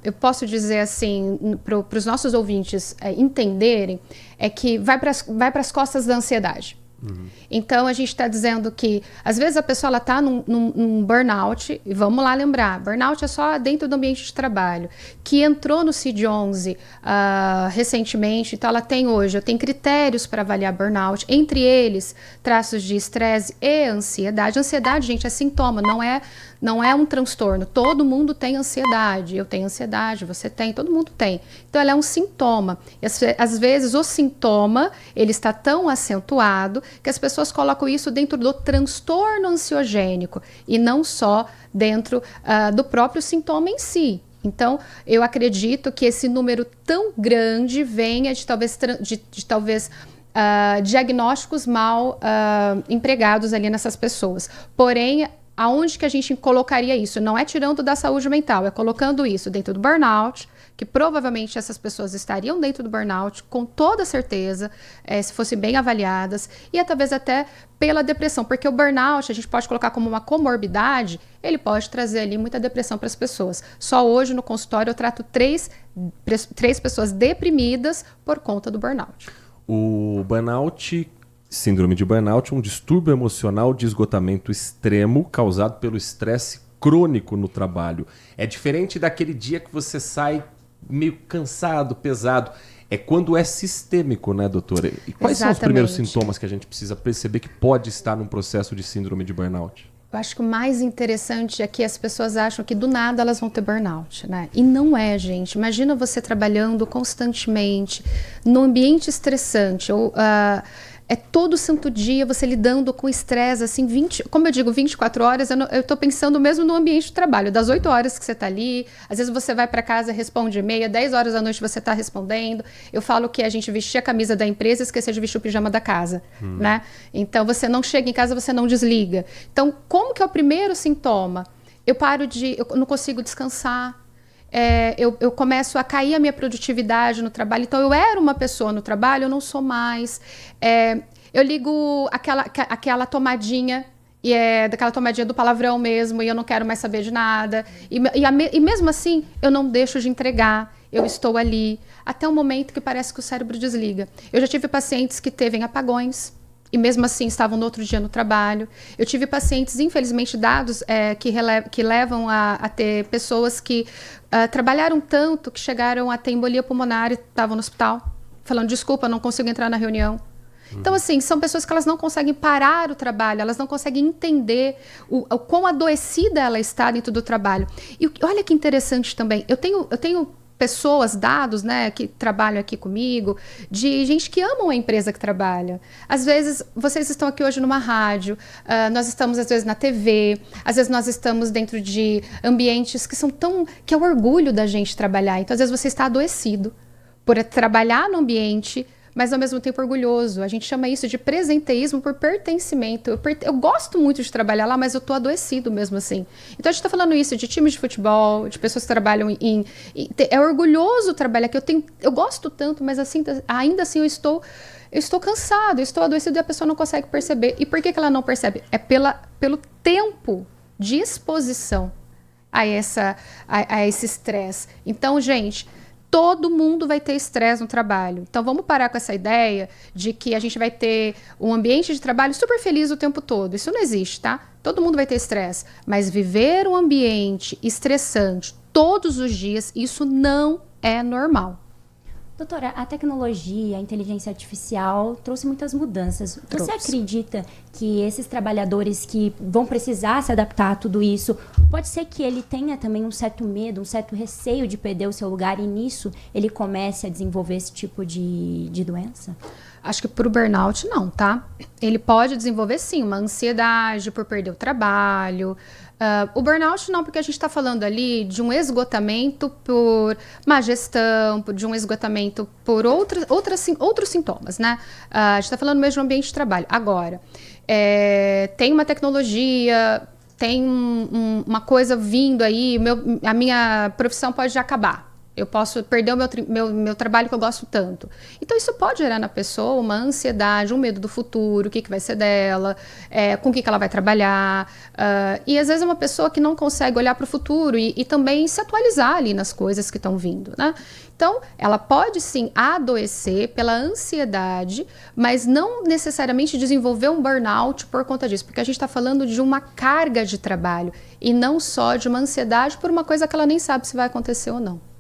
eu posso dizer assim para os nossos ouvintes entenderem, é que vai para as costas da ansiedade. Uhum. Então a gente está dizendo que às vezes a pessoa está num burnout, e vamos lá lembrar, burnout é só dentro do ambiente de trabalho, que entrou no CID-11 recentemente, então ela tem hoje, eu tenho critérios para avaliar burnout, entre eles traços de estresse e ansiedade. Ansiedade, gente, é sintoma, não é um transtorno. Todo mundo tem ansiedade. Eu tenho ansiedade, você tem, todo mundo tem. Então, ela é um sintoma. E, às vezes, o sintoma, ele está tão acentuado que as pessoas colocam isso dentro do transtorno ansiogênico e não só dentro do próprio sintoma em si. Então, eu acredito que esse número tão grande venha de talvez diagnósticos mal empregados ali nessas pessoas. Porém, aonde que a gente colocaria isso? Não é tirando da saúde mental, é colocando isso dentro do burnout, que provavelmente essas pessoas estariam dentro do burnout, com toda certeza, se fossem bem avaliadas, e talvez até pela depressão, porque o burnout a gente pode colocar como uma comorbidade, ele pode trazer ali muita depressão para as pessoas. Só hoje no consultório eu trato três pessoas deprimidas por conta do burnout. O burnout, síndrome de burnout, é um distúrbio emocional de esgotamento extremo causado pelo estresse crônico no trabalho. É diferente daquele dia que você sai meio cansado, pesado. É quando é sistêmico, né, doutora? E quais são os primeiros sintomas que a gente precisa perceber que pode estar num processo de síndrome de burnout? Eu acho que o mais interessante é que as pessoas acham que do nada elas vão ter burnout, né? E não é, gente. Imagina você trabalhando constantemente, num ambiente estressante, ou é todo santo dia você lidando com estresse, assim, 24 horas, eu tô pensando mesmo no ambiente de trabalho, das 8 horas que você tá ali, às vezes você vai para casa, responde e-mail, 10 horas da noite você tá respondendo. Eu falo que a gente vestir a camisa da empresa e esquecer de vestir o pijama da casa, né? Então, você não chega em casa, você não desliga. Então, como que é o primeiro sintoma? Eu não consigo descansar. Eu começo a cair a minha produtividade no trabalho. Então, eu era uma pessoa no trabalho, eu não sou mais. Eu ligo aquela tomadinha, daquela tomadinha do palavrão mesmo, e eu não quero mais saber de nada. E mesmo assim, eu não deixo de entregar. Eu estou ali, até o momento que parece que o cérebro desliga. Eu já tive pacientes que teve apagões, e mesmo assim estavam no outro dia no trabalho. Eu tive pacientes, infelizmente, dados que levam a ter pessoas que trabalharam tanto que chegaram a ter embolia pulmonar e estavam no hospital, falando, desculpa, não consigo entrar na reunião. Então, assim, são pessoas que elas não conseguem parar o trabalho, elas não conseguem entender o quão adoecida ela está dentro do trabalho. E olha que interessante também, eu tenho pessoas, dados, né, que trabalham aqui comigo, de gente que amam a empresa que trabalha. Às vezes, vocês estão aqui hoje numa rádio, nós estamos, às vezes, na TV, às vezes nós estamos dentro de ambientes que é o orgulho da gente trabalhar. Então, às vezes, você está adoecido por trabalhar no ambiente, mas ao mesmo tempo orgulhoso. A gente chama isso de presenteísmo por pertencimento. Eu gosto muito de trabalhar lá, mas eu tô adoecido mesmo assim. Então a gente tá falando isso de times de futebol, de pessoas que trabalham é orgulhoso trabalhar aqui. Eu gosto tanto, mas assim, ainda assim eu estou cansado, eu estou adoecido e a pessoa não consegue perceber. E por que ela não percebe? É pelo tempo de exposição a esse estresse. Então, gente, todo mundo vai ter estresse no trabalho. Então, vamos parar com essa ideia de que a gente vai ter um ambiente de trabalho super feliz o tempo todo. Isso não existe, tá? Todo mundo vai ter estresse. Mas viver um ambiente estressante todos os dias, isso não é normal. Doutora, a tecnologia, a inteligência artificial trouxe muitas mudanças. Você acredita que esses trabalhadores que vão precisar se adaptar a tudo isso, pode ser que ele tenha também um certo medo, um certo receio de perder o seu lugar e nisso ele comece a desenvolver esse tipo de doença? Acho que para o burnout não, tá? Ele pode desenvolver sim uma ansiedade por perder o trabalho. O burnout não, porque a gente está falando ali de um esgotamento por má gestão, de um esgotamento por outros sintomas, né? A gente está falando mesmo de um ambiente de trabalho. Agora, tem uma tecnologia, tem uma coisa vindo aí, a minha profissão pode acabar. Eu posso perder o meu trabalho que eu gosto tanto. Então, isso pode gerar na pessoa uma ansiedade, um medo do futuro, o que vai ser dela, com o que ela vai trabalhar. E, às vezes, é uma pessoa que não consegue olhar para o futuro e também se atualizar ali nas coisas que estão vindo, né? Então, ela pode, sim, adoecer pela ansiedade, mas não necessariamente desenvolver um burnout por conta disso, porque a gente está falando de uma carga de trabalho e não só de uma ansiedade por uma coisa que ela nem sabe se vai acontecer ou não.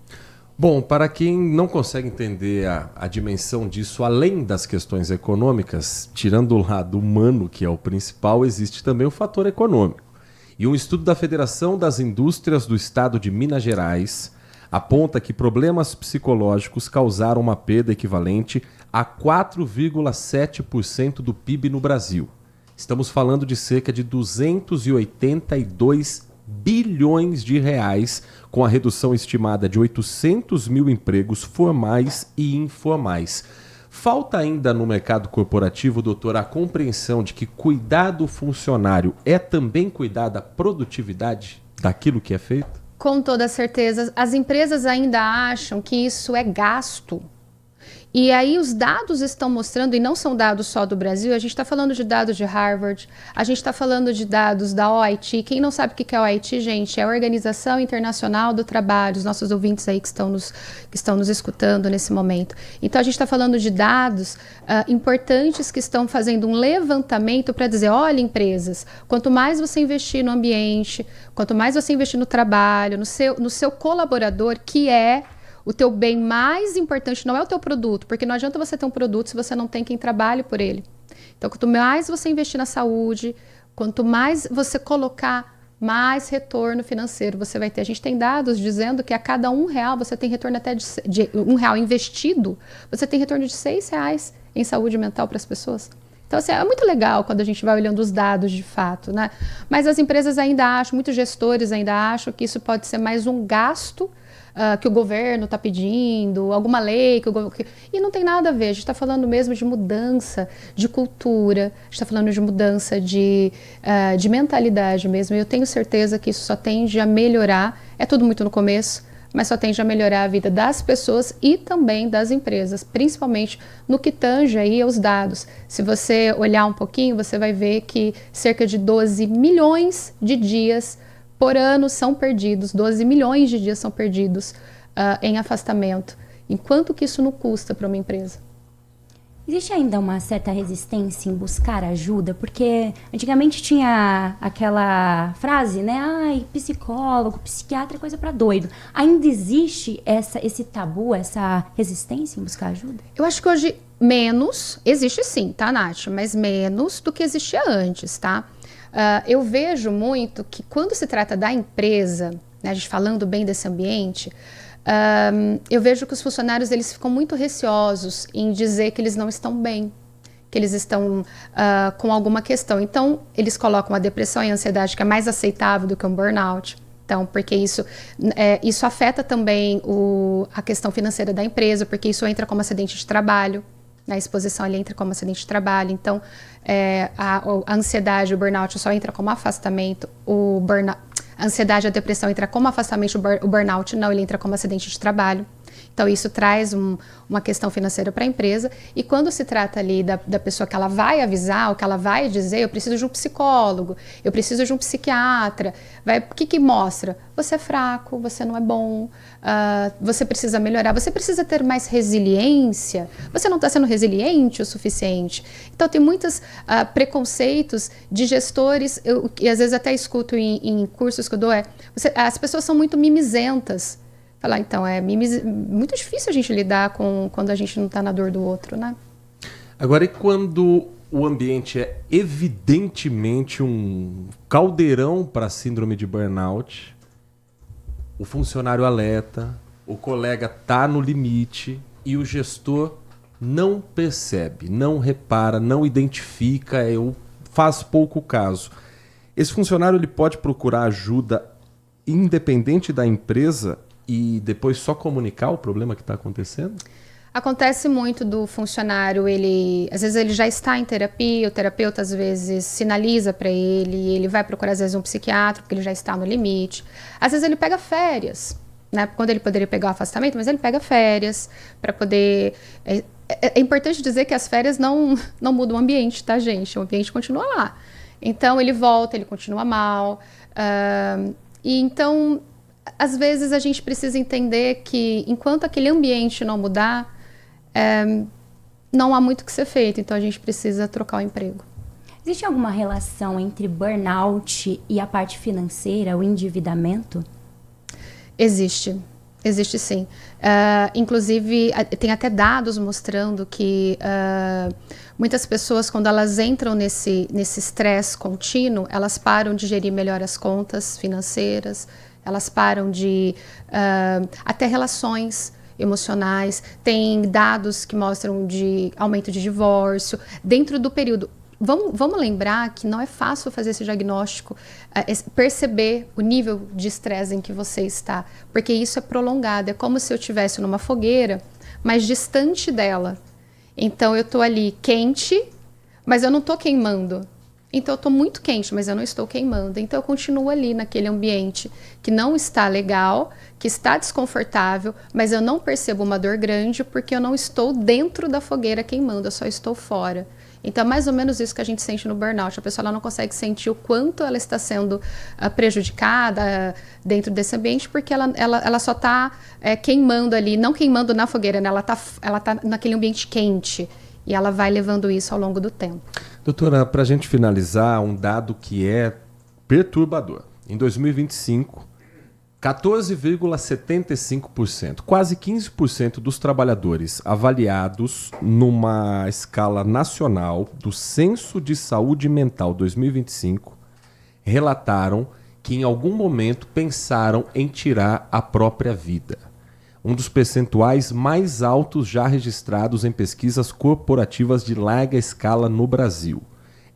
Bom, para quem não consegue entender a dimensão disso, além das questões econômicas, tirando o lado humano, que é o principal, existe também o fator econômico. E um estudo da Federação das Indústrias do Estado de Minas Gerais aponta que problemas psicológicos causaram uma perda equivalente a 4,7% do PIB no Brasil. Estamos falando de cerca de 282 bilhões de reais, com a redução estimada de 800 mil empregos formais e informais. Falta ainda no mercado corporativo, doutor, a compreensão de que cuidar do funcionário é também cuidar da produtividade daquilo que é feito? Com toda certeza. As empresas ainda acham que isso é gasto. E aí os dados estão mostrando, e não são dados só do Brasil, a gente está falando de dados de Harvard, a gente está falando de dados da OIT. Quem não sabe o que é a OIT, gente, é a Organização Internacional do Trabalho, os nossos ouvintes aí que estão nos escutando nesse momento. Então a gente está falando de dados importantes que estão fazendo um levantamento para dizer, olha, empresas, quanto mais você investir no ambiente, quanto mais você investir no trabalho, no seu colaborador, que é o teu bem mais importante, não é o teu produto, porque não adianta você ter um produto se você não tem quem trabalhe por ele. Então, quanto mais você investir na saúde, quanto mais você colocar, mais retorno financeiro você vai ter. A gente tem dados dizendo que a cada R$1 você tem retorno até de R$1 investido, você tem retorno de R$6 em saúde mental para as pessoas. Então, assim, é muito legal quando a gente vai olhando os dados de fato, né? Mas as empresas ainda acham, muitos gestores ainda acham que isso pode ser mais um gasto que o governo está pedindo, alguma lei e não tem nada a ver. A gente está falando mesmo de mudança de cultura, a gente está falando de mudança de mentalidade mesmo, e eu tenho certeza que isso só tende a melhorar. É tudo muito no começo, mas só tende a melhorar a vida das pessoas e também das empresas, principalmente no que tange aí aos dados. Se você olhar um pouquinho, você vai ver que cerca de 12 milhões de dias por ano são perdidos, 12 milhões de dias são perdidos em afastamento. Enquanto que isso não custa para uma empresa? Existe ainda uma certa resistência em buscar ajuda? Porque antigamente tinha aquela frase, né? Ai, psicólogo, psiquiatra é coisa para doido. Ainda existe esse tabu, essa resistência em buscar ajuda? Eu acho que hoje menos, existe sim, tá, Nath? Mas menos do que existia antes, tá? Eu vejo muito que quando se trata da empresa, né, a gente falando bem desse ambiente, eu vejo que os funcionários eles ficam muito receosos em dizer que eles não estão bem, que eles estão com alguma questão. Então, eles colocam a depressão e a ansiedade, que é mais aceitável do que um burnout. Então, porque isso afeta também a questão financeira da empresa, porque isso entra como acidente de trabalho. A exposição ele entra como acidente de trabalho. Então, a ansiedade, o burnout só entra como afastamento. A ansiedade e a depressão entra como afastamento, o burnout não, ele entra como acidente de trabalho. Então, isso traz uma questão financeira para a empresa. E quando se trata ali da pessoa que ela vai avisar, ou que ela vai dizer, eu preciso de um psicólogo, eu preciso de um psiquiatra, o que mostra? Você é fraco, você não é bom, você precisa melhorar, você precisa ter mais resiliência, você não está sendo resiliente o suficiente. Então, tem muitos preconceitos de gestores, e às vezes até escuto em cursos que eu dou, as pessoas são muito mimizentas. Falar, então, muito difícil a gente lidar quando a gente não está na dor do outro, né? Agora, e quando o ambiente é evidentemente um caldeirão para a síndrome de burnout, o funcionário alerta, o colega está no limite e o gestor não percebe, não repara, não identifica, faz pouco caso. Esse funcionário ele pode procurar ajuda independente da empresa e depois só comunicar o problema que está acontecendo? Acontece muito do funcionário, às vezes ele já está em terapia, o terapeuta às vezes sinaliza para ele vai procurar às vezes um psiquiatra, porque ele já está no limite. Às vezes ele pega férias, né? Quando ele poderia pegar o afastamento, mas ele pega férias para poder... É importante dizer que as férias não mudam o ambiente, tá, gente? O ambiente continua lá. Então ele volta, ele continua mal. E então... Às vezes a gente precisa entender que enquanto aquele ambiente não mudar, não há muito o que ser feito, então a gente precisa trocar o emprego. Existe alguma relação entre burnout e a parte financeira, o endividamento? Existe sim. Inclusive, tem até dados mostrando que muitas pessoas, quando elas entram nesse estresse contínuo, elas param de gerir melhor as contas financeiras, elas param de até relações emocionais. Tem dados que mostram de aumento de divórcio dentro do período. vamos lembrar que não é fácil fazer esse diagnóstico, perceber o nível de estresse em que você está, porque isso é prolongado. É como se eu estivesse numa fogueira, mas distante dela. Então, eu estou ali quente, mas eu não estou queimando. Então, eu estou muito quente, mas eu não estou queimando. Então, eu continuo ali naquele ambiente que não está legal, que está desconfortável, mas eu não percebo uma dor grande porque eu não estou dentro da fogueira queimando, eu só estou fora. Então, é mais ou menos isso que a gente sente no burnout. A pessoa ela não consegue sentir o quanto ela está sendo prejudicada dentro desse ambiente, porque ela só está queimando ali, não queimando na fogueira, né? Ela tá naquele ambiente quente. E ela vai levando isso ao longo do tempo. Doutora, para a gente finalizar, um dado que é perturbador. Em 2025, 14,75%, quase 15% dos trabalhadores avaliados numa escala nacional do Censo de Saúde Mental 2025 relataram que em algum momento pensaram em tirar a própria vida. Um dos percentuais mais altos já registrados em pesquisas corporativas de larga escala no Brasil.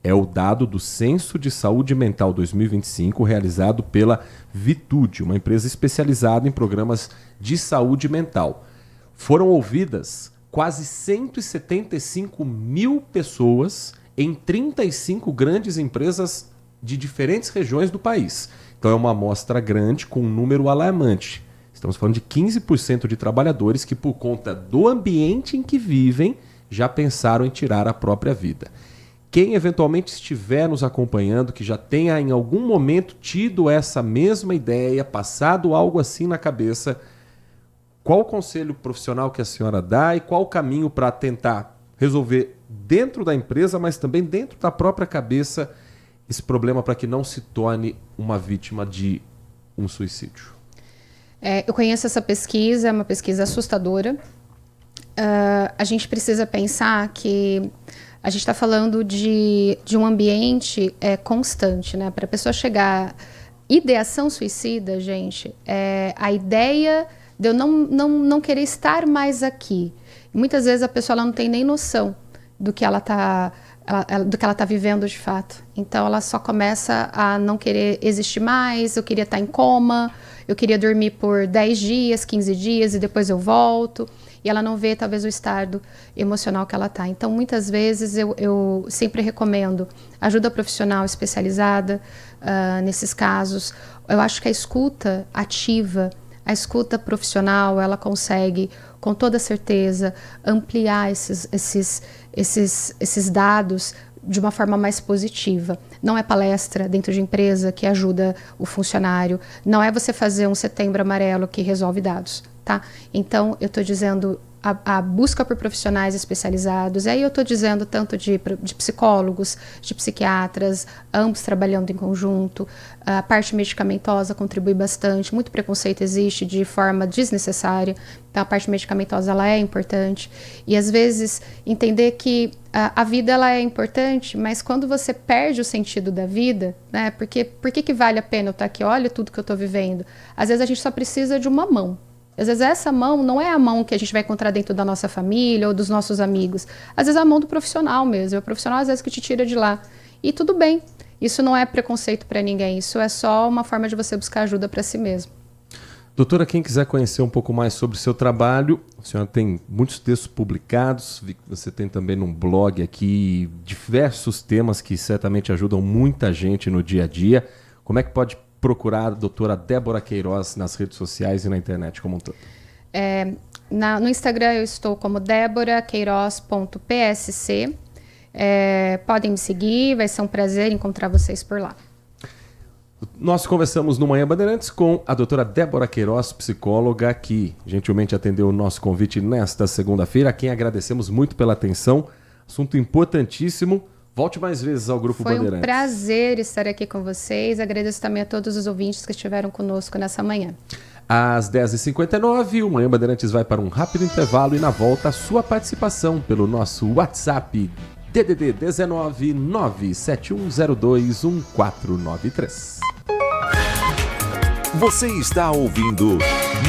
É o dado do Censo de Saúde Mental 2025, realizado pela Vitude, uma empresa especializada em programas de saúde mental. Foram ouvidas quase 175 mil pessoas em 35 grandes empresas de diferentes regiões do país. Então é uma amostra grande com um número alarmante. Estamos falando de 15% de trabalhadores que, por conta do ambiente em que vivem, já pensaram em tirar a própria vida. Quem eventualmente estiver nos acompanhando, que já tenha em algum momento tido essa mesma ideia, passado algo assim na cabeça, qual o conselho profissional que a senhora dá e qual o caminho para tentar resolver dentro da empresa, mas também dentro da própria cabeça, esse problema para que não se torne uma vítima de um suicídio? Eu conheço essa pesquisa, é uma pesquisa assustadora. A gente precisa pensar que a gente está falando de um ambiente constante, né? Para a pessoa chegar... Ideação suicida, gente, a ideia de eu não querer estar mais aqui. Muitas vezes a pessoa ela não tem nem noção do que ela está vivendo de fato. Então ela só começa a não querer existir mais, eu queria estar em coma, eu queria dormir por 10 dias, 15 dias e depois eu volto. E ela não vê talvez o estado emocional que ela está. Então muitas vezes eu sempre recomendo ajuda profissional especializada nesses casos. Eu acho que a escuta ativa, a escuta profissional, ela consegue com toda certeza ampliar esses dados de uma forma mais positiva. Não é palestra dentro de empresa que ajuda o funcionário, não é você fazer um setembro amarelo que resolve dados, tá? Então, eu estou dizendo a busca por profissionais especializados, aí eu estou dizendo tanto de psicólogos, de psiquiatras, ambos trabalhando em conjunto. A parte medicamentosa contribui bastante, muito preconceito existe de forma desnecessária, então a parte medicamentosa ela é importante. E às vezes entender que a vida ela é importante, mas quando você perde o sentido da vida, né, por que vale a pena eu estar aqui? Olha tudo que eu estou vivendo. Às vezes a gente só precisa de uma mão. Às vezes essa mão não é a mão que a gente vai encontrar dentro da nossa família ou dos nossos amigos. Às vezes é a mão do profissional mesmo. É o profissional às vezes que te tira de lá. E tudo bem. Isso não é preconceito para ninguém. Isso é só uma forma de você buscar ajuda para si mesmo. Doutora, quem quiser conhecer um pouco mais sobre o seu trabalho, a senhora tem muitos textos publicados, vi que você tem também num blog aqui diversos temas que certamente ajudam muita gente no dia a dia. Como é que pode procurar a doutora Débora Queiroz nas redes sociais e na internet como um todo? No Instagram eu estou como deboraqueiroz.psc. Podem me seguir, vai ser um prazer encontrar vocês por lá. Nós conversamos no Manhã Bandeirantes com a doutora Débora Queiroz, psicóloga, que gentilmente atendeu o nosso convite nesta segunda-feira, a quem agradecemos muito pela atenção. Assunto importantíssimo. Volte mais vezes ao Grupo Bandeirantes. Foi um prazer estar aqui com vocês. Agradeço também a todos os ouvintes que estiveram conosco nessa manhã. Às 10h59, o Manhã Bandeirantes vai para um rápido intervalo e na volta a sua participação pelo nosso WhatsApp DDD 19 971021493. Você está ouvindo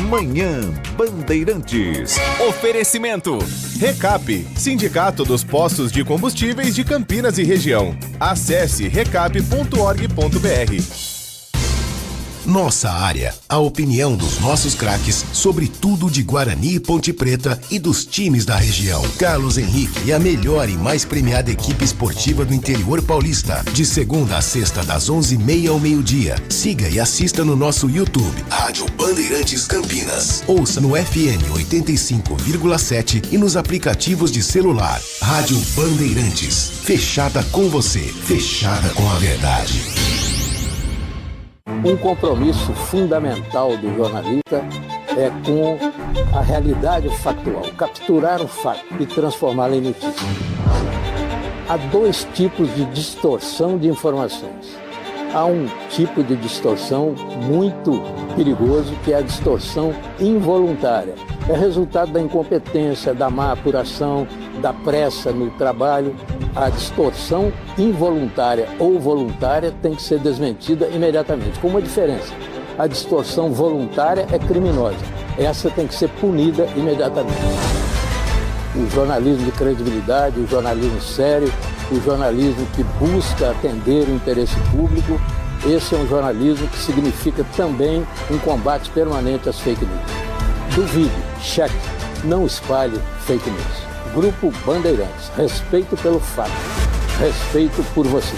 Manhã Bandeirantes. Oferecimento. Recap, Sindicato dos Postos de Combustíveis de Campinas e Região. Acesse recap.org.br. Nossa área, a opinião dos nossos craques sobre tudo de Guarani e Ponte Preta e dos times da região. Carlos Henrique e a melhor e mais premiada equipe esportiva do interior paulista. De segunda a sexta, das 11h30 ao meio-dia. Siga e assista no nosso YouTube, Rádio Bandeirantes Campinas. Ouça no FM 85,7 e nos aplicativos de celular. Rádio Bandeirantes. Fechada com você, fechada com a verdade. Um compromisso fundamental do jornalista é com a realidade factual, capturar o fato e transformá-lo em notícia. Há dois tipos de distorção de informações. Há um tipo de distorção muito perigoso, que é a distorção involuntária. É resultado da incompetência, da má apuração, da pressa no trabalho. A distorção involuntária ou voluntária tem que ser desmentida imediatamente, com uma diferença. A distorção voluntária é criminosa. Essa tem que ser punida imediatamente. O jornalismo de credibilidade, o jornalismo sério, o jornalismo que busca atender o interesse público, esse é um jornalismo que significa também um combate permanente às fake news. Duvide, cheque, não espalhe fake news. Grupo Bandeirantes, respeito pelo fato, respeito por você.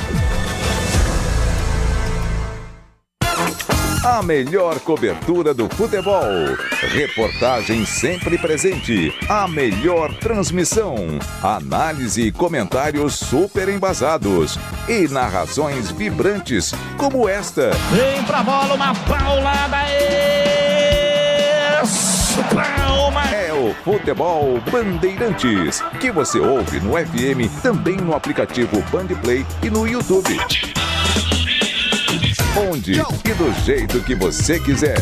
A melhor cobertura do futebol. Reportagem sempre presente. A melhor transmissão. Análise e comentários super embasados. E narrações vibrantes como esta. Vem pra bola, uma paulada. Palma. É o Futebol Bandeirantes, que você ouve no FM, também no aplicativo Bandplay e no YouTube. Onde e do jeito que você quiser.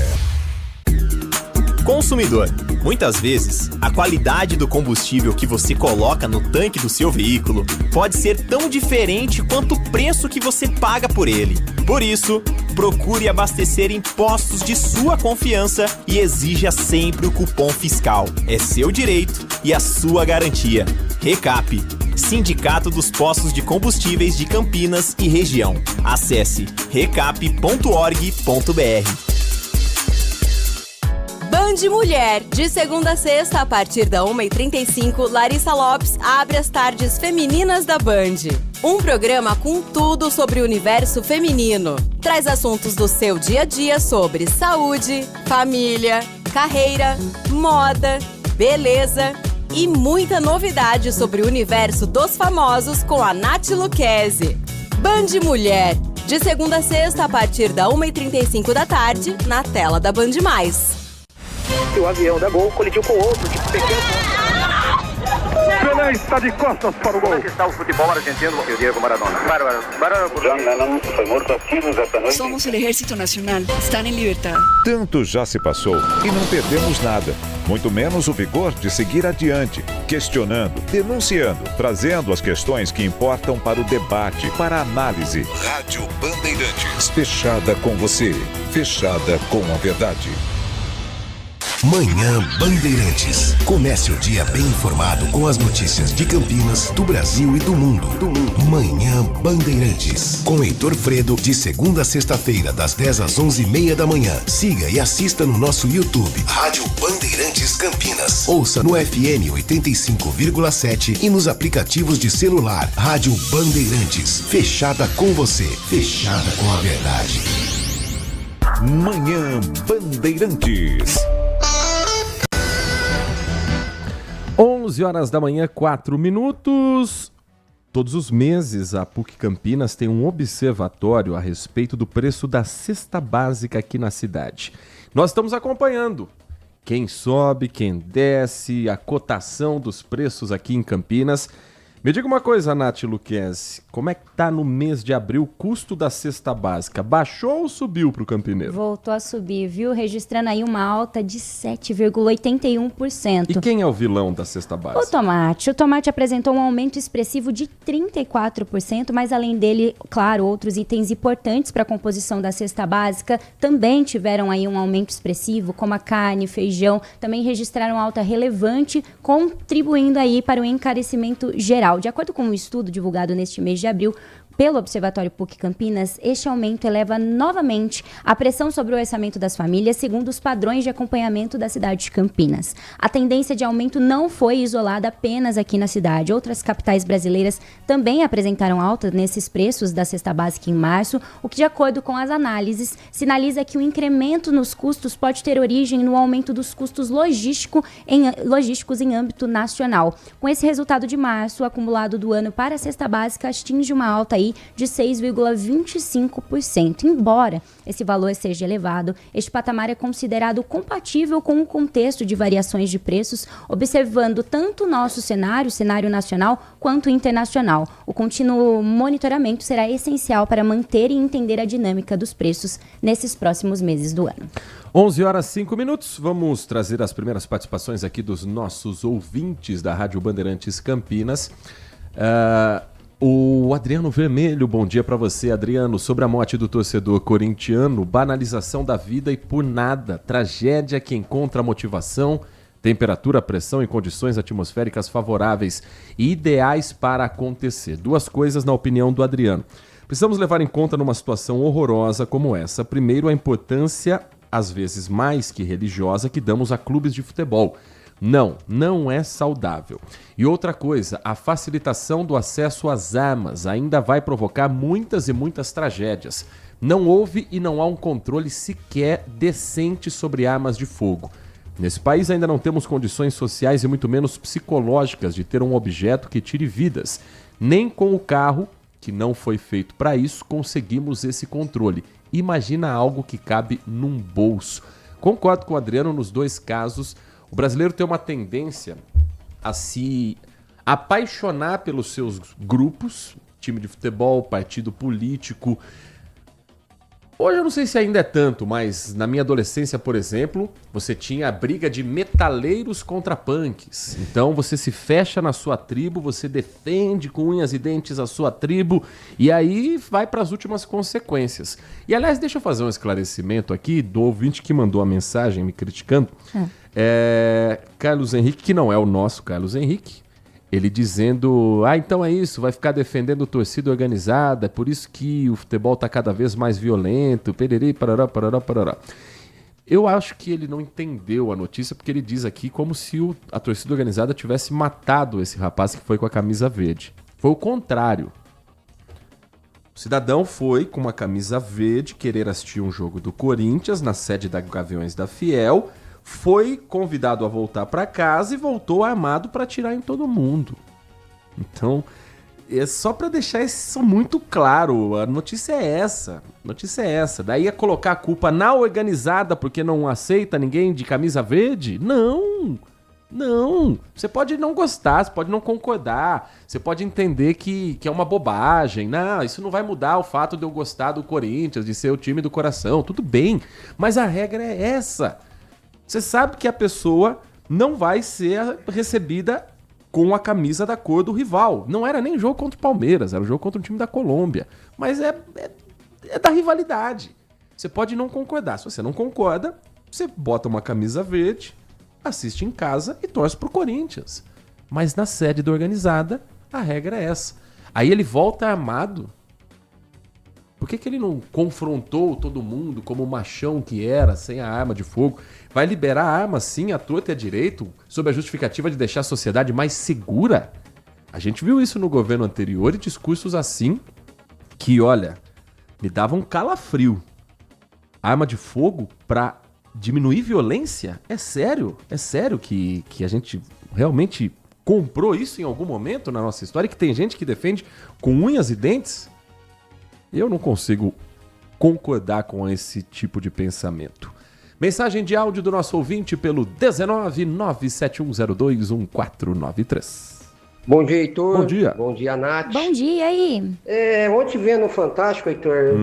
Consumidor, muitas vezes, a qualidade do combustível que você coloca no tanque do seu veículo pode ser tão diferente quanto o preço que você paga por ele. Por isso, procure abastecer em postos de sua confiança e exija sempre o cupom fiscal. É seu direito e a sua garantia. Recap, Sindicato dos Postos de Combustíveis de Campinas e Região. Acesse recap.org.br. Band Mulher, de segunda a sexta, a partir da 1h35, Larissa Lopes abre as tardes femininas da Band. Um programa com tudo sobre o universo feminino. Traz assuntos do seu dia a dia sobre saúde, família, carreira, moda, beleza e muita novidade sobre o universo dos famosos com a Nath Lucchesi. Band Mulher, de segunda a sexta, a partir da 1h35 da tarde, na tela da Band+. O avião da Gol colidiu com outro de pequeno. Pelé está de costas para o gol. Como é que está o futebol argentino e o Diego Maradona? Bárbaro. John Lennon foi morto a tiros esta noite. Somos o Ejército Nacional. Estão em liberdade. Tanto já se passou e não perdemos nada. Muito menos o vigor de seguir adiante, questionando, denunciando, trazendo as questões que importam para o debate, para a análise. Rádio Bandeirantes. Fechada com você. Fechada com a verdade. Manhã Bandeirantes. Comece o dia bem informado com as notícias de Campinas, do Brasil e do mundo. Manhã Bandeirantes. Com Heitor Fredo, de segunda a sexta-feira, das 10 às 11h30 da manhã. Siga e assista no nosso YouTube, Rádio Bandeirantes Campinas. Ouça no FM 85,7 e nos aplicativos de celular. Rádio Bandeirantes. Fechada com você. Fechada com a verdade. Manhã Bandeirantes. 11 horas da manhã, 4 minutos. Todos os meses, a PUC Campinas tem um observatório a respeito do preço da cesta básica aqui na cidade. Nós estamos acompanhando quem sobe, quem desce, a cotação dos preços aqui em Campinas. Me diga uma coisa, Nath Luquezzi, como é que tá no mês de abril o custo da cesta básica? Baixou ou subiu pro campineiro? Voltou a subir, viu? Registrando aí uma alta de 7,81%. E quem é o vilão da cesta básica? O tomate. O tomate apresentou um aumento expressivo de 34%, mas além dele, claro, outros itens importantes para a composição da cesta básica também tiveram aí um aumento expressivo, como a carne, feijão, também registraram alta relevante, contribuindo aí para o encarecimento geral. De acordo com um estudo divulgado neste mês de abril pelo Observatório PUC Campinas, este aumento eleva novamente a pressão sobre o orçamento das famílias, segundo os padrões de acompanhamento da cidade de Campinas. A tendência de aumento não foi isolada apenas aqui na cidade. Outras capitais brasileiras também apresentaram alta nesses preços da cesta básica em março, o que, de acordo com as análises, sinaliza que o incremento nos custos pode ter origem no aumento dos custos logísticos em âmbito nacional. Com esse resultado de março, o acumulado do ano para a cesta básica atinge uma alta aí de 6,25%. Embora esse valor seja elevado, este patamar é considerado compatível com o contexto de variações de preços, observando tanto o nosso cenário nacional, quanto internacional. O contínuo monitoramento será essencial para manter e entender a dinâmica dos preços nesses próximos meses do ano. 11h05. Vamos trazer as primeiras participações aqui dos nossos ouvintes da Rádio Bandeirantes Campinas. O Adriano Vermelho, bom dia para você, Adriano. Sobre a morte do torcedor corintiano, banalização da vida e por nada, tragédia que encontra motivação, temperatura, pressão e condições atmosféricas favoráveis e ideais para acontecer. Duas coisas na opinião do Adriano. Precisamos levar em conta numa situação horrorosa como essa. Primeiro, a importância, às vezes mais que religiosa, que damos a clubes de futebol. Não é saudável. E outra coisa, a facilitação do acesso às armas ainda vai provocar muitas e muitas tragédias. Não houve e não há um controle sequer decente sobre armas de fogo. Nesse país ainda não temos condições sociais e muito menos psicológicas de ter um objeto que tire vidas. Nem com o carro, que não foi feito para isso, conseguimos esse controle. Imagina algo que cabe num bolso. Concordo com o Adriano nos dois casos. O brasileiro tem uma tendência a se apaixonar pelos seus grupos, time de futebol, partido político. Hoje eu não sei se ainda é tanto, mas na minha adolescência, por exemplo, você tinha a briga de metaleiros contra punks. Então você se fecha na sua tribo, você defende com unhas e dentes a sua tribo e aí vai para as últimas consequências. E aliás, deixa eu fazer um esclarecimento aqui do ouvinte que mandou a mensagem me criticando. Carlos Henrique, que não é o nosso Carlos Henrique, ele dizendo, então é isso, vai ficar defendendo torcida organizada, é por isso que o futebol está cada vez mais violento, pererê, parará, parará, parará. Eu acho que ele não entendeu a notícia, porque ele diz aqui como se a torcida organizada tivesse matado esse rapaz que foi com a camisa verde. Foi o contrário. O cidadão foi com uma camisa verde querer assistir um jogo do Corinthians na sede da Gaviões da Fiel, foi convidado a voltar para casa e voltou armado para atirar em todo mundo. Então, é só para deixar isso muito claro, a notícia é essa. Daí é colocar a culpa na organizada porque não aceita ninguém de camisa verde? Não. Você pode não gostar, você pode não concordar, você pode entender que é uma bobagem. Não, isso não vai mudar o fato de eu gostar do Corinthians, de ser o time do coração. Tudo bem, mas a regra é essa. Você sabe que a pessoa não vai ser recebida com a camisa da cor do rival. Não era nem jogo contra o Palmeiras, era um jogo contra o time da Colômbia. Mas é da rivalidade. Você pode não concordar. Se você não concorda, você bota uma camisa verde, assiste em casa e torce pro Corinthians. Mas na sede da organizada, a regra é essa. Aí ele volta armado. Por que ele não confrontou todo mundo como o machão que era, sem a arma de fogo? Vai liberar a arma sim, à torta e à direito, sob a justificativa de deixar a sociedade mais segura? A gente viu isso no governo anterior e discursos assim que, olha, me davam calafrio. Arma de fogo pra diminuir violência? É sério que a gente realmente comprou isso em algum momento na nossa história? Que tem gente que defende com unhas e dentes? Eu não consigo concordar com esse tipo de pensamento. Mensagem de áudio do nosso ouvinte pelo 19971021493. Bom dia, Heitor. Bom dia. Bom dia, Nath. Bom dia, aí. Ontem vendo no Fantástico, Heitor,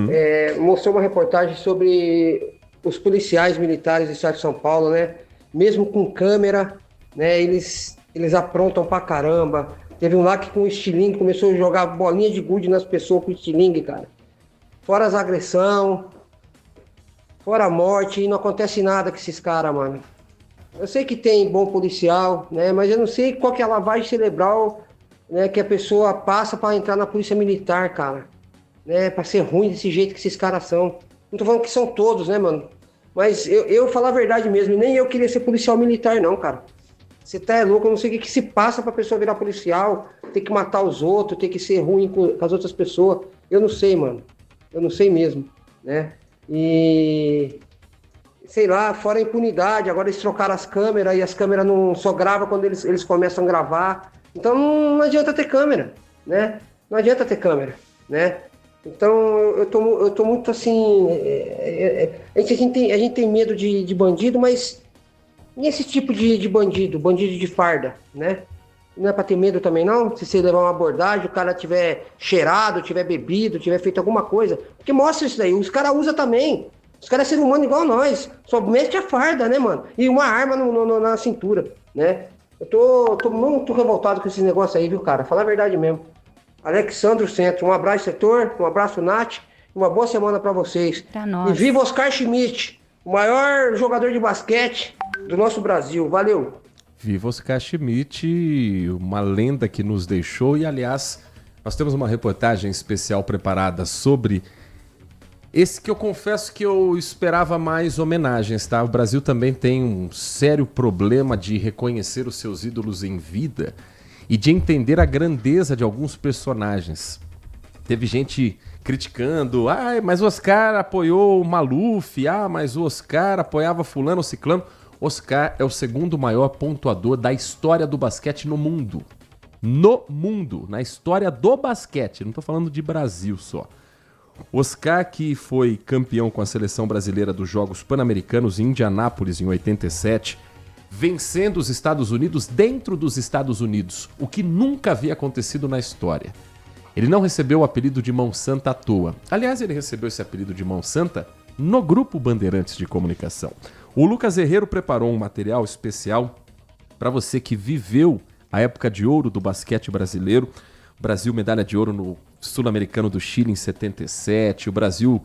mostrou uma reportagem sobre os policiais militares do estado de São Paulo, né? Mesmo com câmera, né? Eles aprontam pra caramba. Teve um lá que com estilingue começou a jogar bolinha de gude nas pessoas com estilingue, cara. Fora as agressões, fora a morte, e não acontece nada com esses caras, mano. Eu sei que tem bom policial, né? Mas eu não sei qual que é a lavagem cerebral, né, que a pessoa passa para entrar na polícia militar, cara. Né? Para ser ruim desse jeito que esses caras são. Não tô falando que são todos, né, mano? Mas eu falo a verdade mesmo, nem eu queria ser policial militar, não, cara. Você tá louco, eu não sei o que se passa pra pessoa virar policial, ter que matar os outros, ter que ser ruim com as outras pessoas. Eu não sei, mano. Eu não sei mesmo, né? E... sei lá, fora a impunidade, agora eles trocaram as câmeras e as câmeras não só gravam quando eles começam a gravar. Então não adianta ter câmera, né? Não adianta ter câmera, né? Então eu tô muito assim... A gente tem medo de bandido, mas e esse tipo de bandido de farda, né? Não é pra ter medo também não? Se você levar uma abordagem, o cara tiver cheirado, tiver bebido, tiver feito alguma coisa. Porque mostra isso daí, os caras usam também. Os caras são humanos igual nós, só mete a farda, né, mano? E uma arma na cintura, né? Eu tô muito revoltado com esse negócio aí, viu, cara? Falar a verdade mesmo. Alexandre Centro, um abraço, setor, um abraço, Nath, uma boa semana pra vocês. Pra nós. E viva Oscar Schmidt, o maior jogador de basquete do nosso Brasil. Valeu! Viva Oscar Schmidt, uma lenda que nos deixou. E, aliás, nós temos uma reportagem especial preparada sobre esse que eu confesso que eu esperava mais homenagens, tá? O Brasil também tem um sério problema de reconhecer os seus ídolos em vida e de entender a grandeza de alguns personagens. Teve gente criticando, mas o Oscar apoiou o Maluf, mas o Oscar apoiava fulano ou ciclano. Oscar é o segundo maior pontuador da história do basquete no mundo. No mundo, na história do basquete, não tô falando de Brasil só. Oscar, que foi campeão com a seleção brasileira dos Jogos Pan-Americanos em Indianápolis em 87, vencendo os Estados Unidos dentro dos Estados Unidos, o que nunca havia acontecido na história. Ele não recebeu o apelido de Mão Santa à toa. Aliás, ele recebeu esse apelido de Mão Santa no Grupo Bandeirantes de Comunicação. O Lucas Herrero preparou um material especial para você que viveu a época de ouro do basquete brasileiro. Brasil, medalha de ouro no Sul-Americano do Chile em 77. O Brasil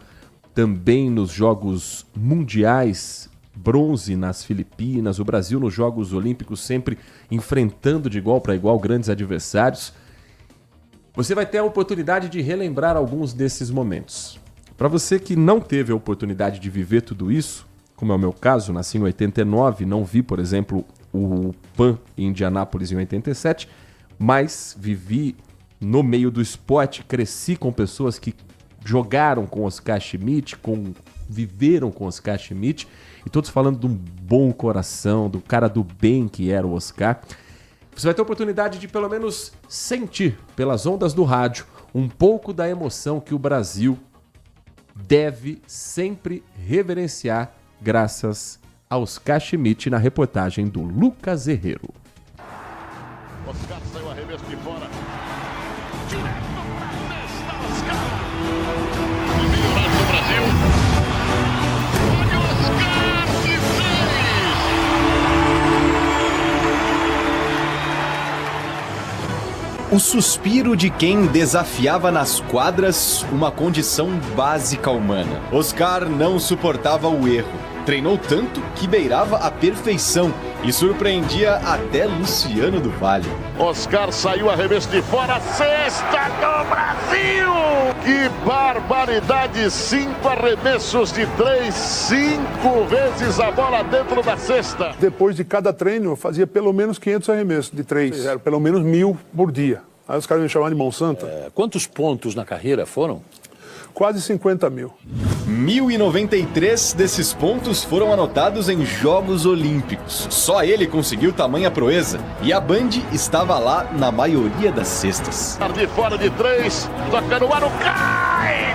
também nos Jogos Mundiais, bronze nas Filipinas. O Brasil nos Jogos Olímpicos sempre enfrentando de igual para igual grandes adversários. Você vai ter a oportunidade de relembrar alguns desses momentos. Para você que não teve a oportunidade de viver tudo isso, como é o meu caso, nasci em 89, não vi, por exemplo, o PAN em Indianápolis em 87, mas vivi no meio do esporte, cresci com pessoas que jogaram com Oscar Schmidt, viveram com Oscar Schmidt, e todos falando de um bom coração, do cara do bem que era o Oscar. Você vai ter a oportunidade de pelo menos sentir, pelas ondas do rádio, um pouco da emoção que o Brasil deve sempre reverenciar graças a Oscar Schmidt na reportagem do Lucas Herrero. Oscar saiu arremesso de fora. Direto pra cesta, Oscar. O melhorado do Brasil. Olha o Oscar de vez. O suspiro de quem desafiava nas quadras uma condição básica humana. Oscar não suportava o erro. Treinou tanto que beirava a perfeição e surpreendia até Luciano do Vale. Oscar saiu arremesso de fora, cesta do Brasil! Que barbaridade! 5 arremessos de 3, 5 vezes a bola dentro da cesta. Depois de cada treino eu fazia pelo menos 500 arremessos de 3, era pelo menos 1.000 por dia. Aí os caras me chamavam de Mão Santa. Quantos pontos na carreira foram? Quase 50 mil. 1.093 desses pontos foram anotados em Jogos Olímpicos. Só ele conseguiu tamanha proeza. E a Band estava lá na maioria das cestas. De fora de 3, toca no ar, cai!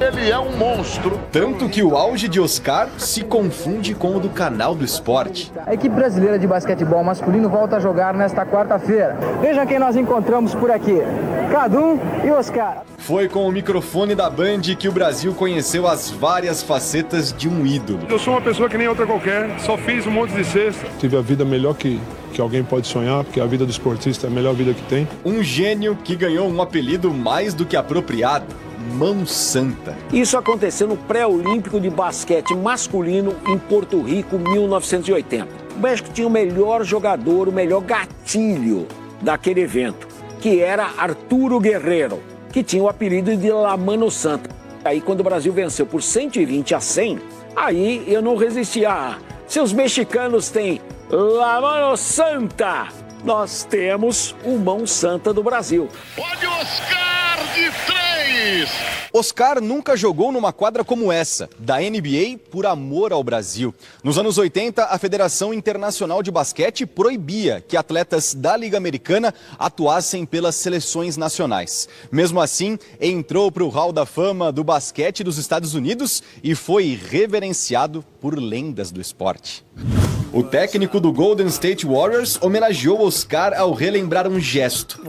ele é um monstro. Tanto que o auge de Oscar se confunde com o do Canal do Esporte. A equipe brasileira de basquetebol masculino volta a jogar nesta quarta-feira. Veja quem nós encontramos por aqui. Cadu e Oscar. Foi com o microfone da Band que o Brasil conheceu as várias facetas de um ídolo. Eu sou uma pessoa que nem outra qualquer, só fiz um monte de cesta. Tive a vida melhor que alguém pode sonhar, porque a vida do esportista é a melhor vida que tem. Um gênio que ganhou um apelido mais do que apropriado, Mão Santa. Isso aconteceu no pré-olímpico de basquete masculino em Porto Rico, 1980. O México tinha o melhor jogador, o melhor gatilho daquele evento, que era Arturo Guerrero, que tinha o apelido de La Mano Santa. Aí quando o Brasil venceu por 120-100, aí eu não resisti. Se os mexicanos têm La Mano Santa, nós temos o Mão Santa do Brasil. Pode Oscar de 3! Oscar nunca jogou numa quadra como essa, da NBA por amor ao Brasil. Nos anos 80, a Federação Internacional de Basquete proibia que atletas da Liga Americana atuassem pelas seleções nacionais. Mesmo assim, entrou para o Hall da Fama do basquete dos Estados Unidos e foi reverenciado por lendas do esporte. O técnico do Golden State Warriors homenageou Oscar ao relembrar um gesto.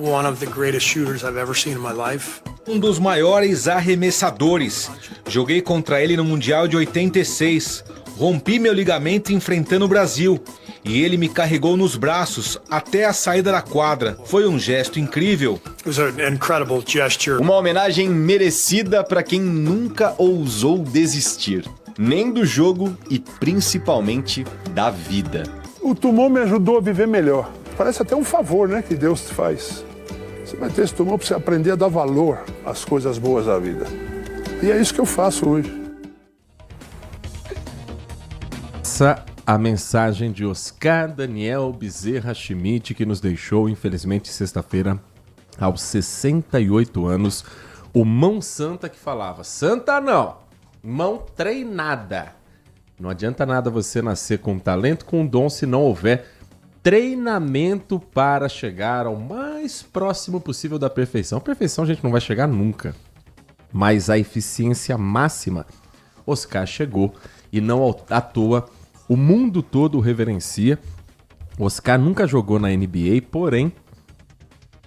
Um dos maiores arremessadores. Joguei contra ele no Mundial de 86. Rompi meu ligamento enfrentando o Brasil. E ele me carregou nos braços até a saída da quadra. Foi um gesto incrível. Uma homenagem merecida para quem nunca ousou desistir. Nem do jogo e principalmente da vida. O tumor me ajudou a viver melhor. Parece até um favor, né, que Deus te faz. Você vai ter esse tumor para você aprender a dar valor às coisas boas da vida. E é isso que eu faço hoje. Essa a mensagem de Oscar Daniel Bezerra Schmidt, que nos deixou, infelizmente, sexta-feira, aos 68 anos. O Mão Santa que falava, Santa não! Mão treinada. Não adianta nada você nascer com talento, com dom, se não houver treinamento para chegar ao mais próximo possível da perfeição. A perfeição a gente não vai chegar nunca, mas a eficiência máxima, Oscar chegou e não à toa o mundo todo o reverencia. Oscar nunca jogou na NBA, porém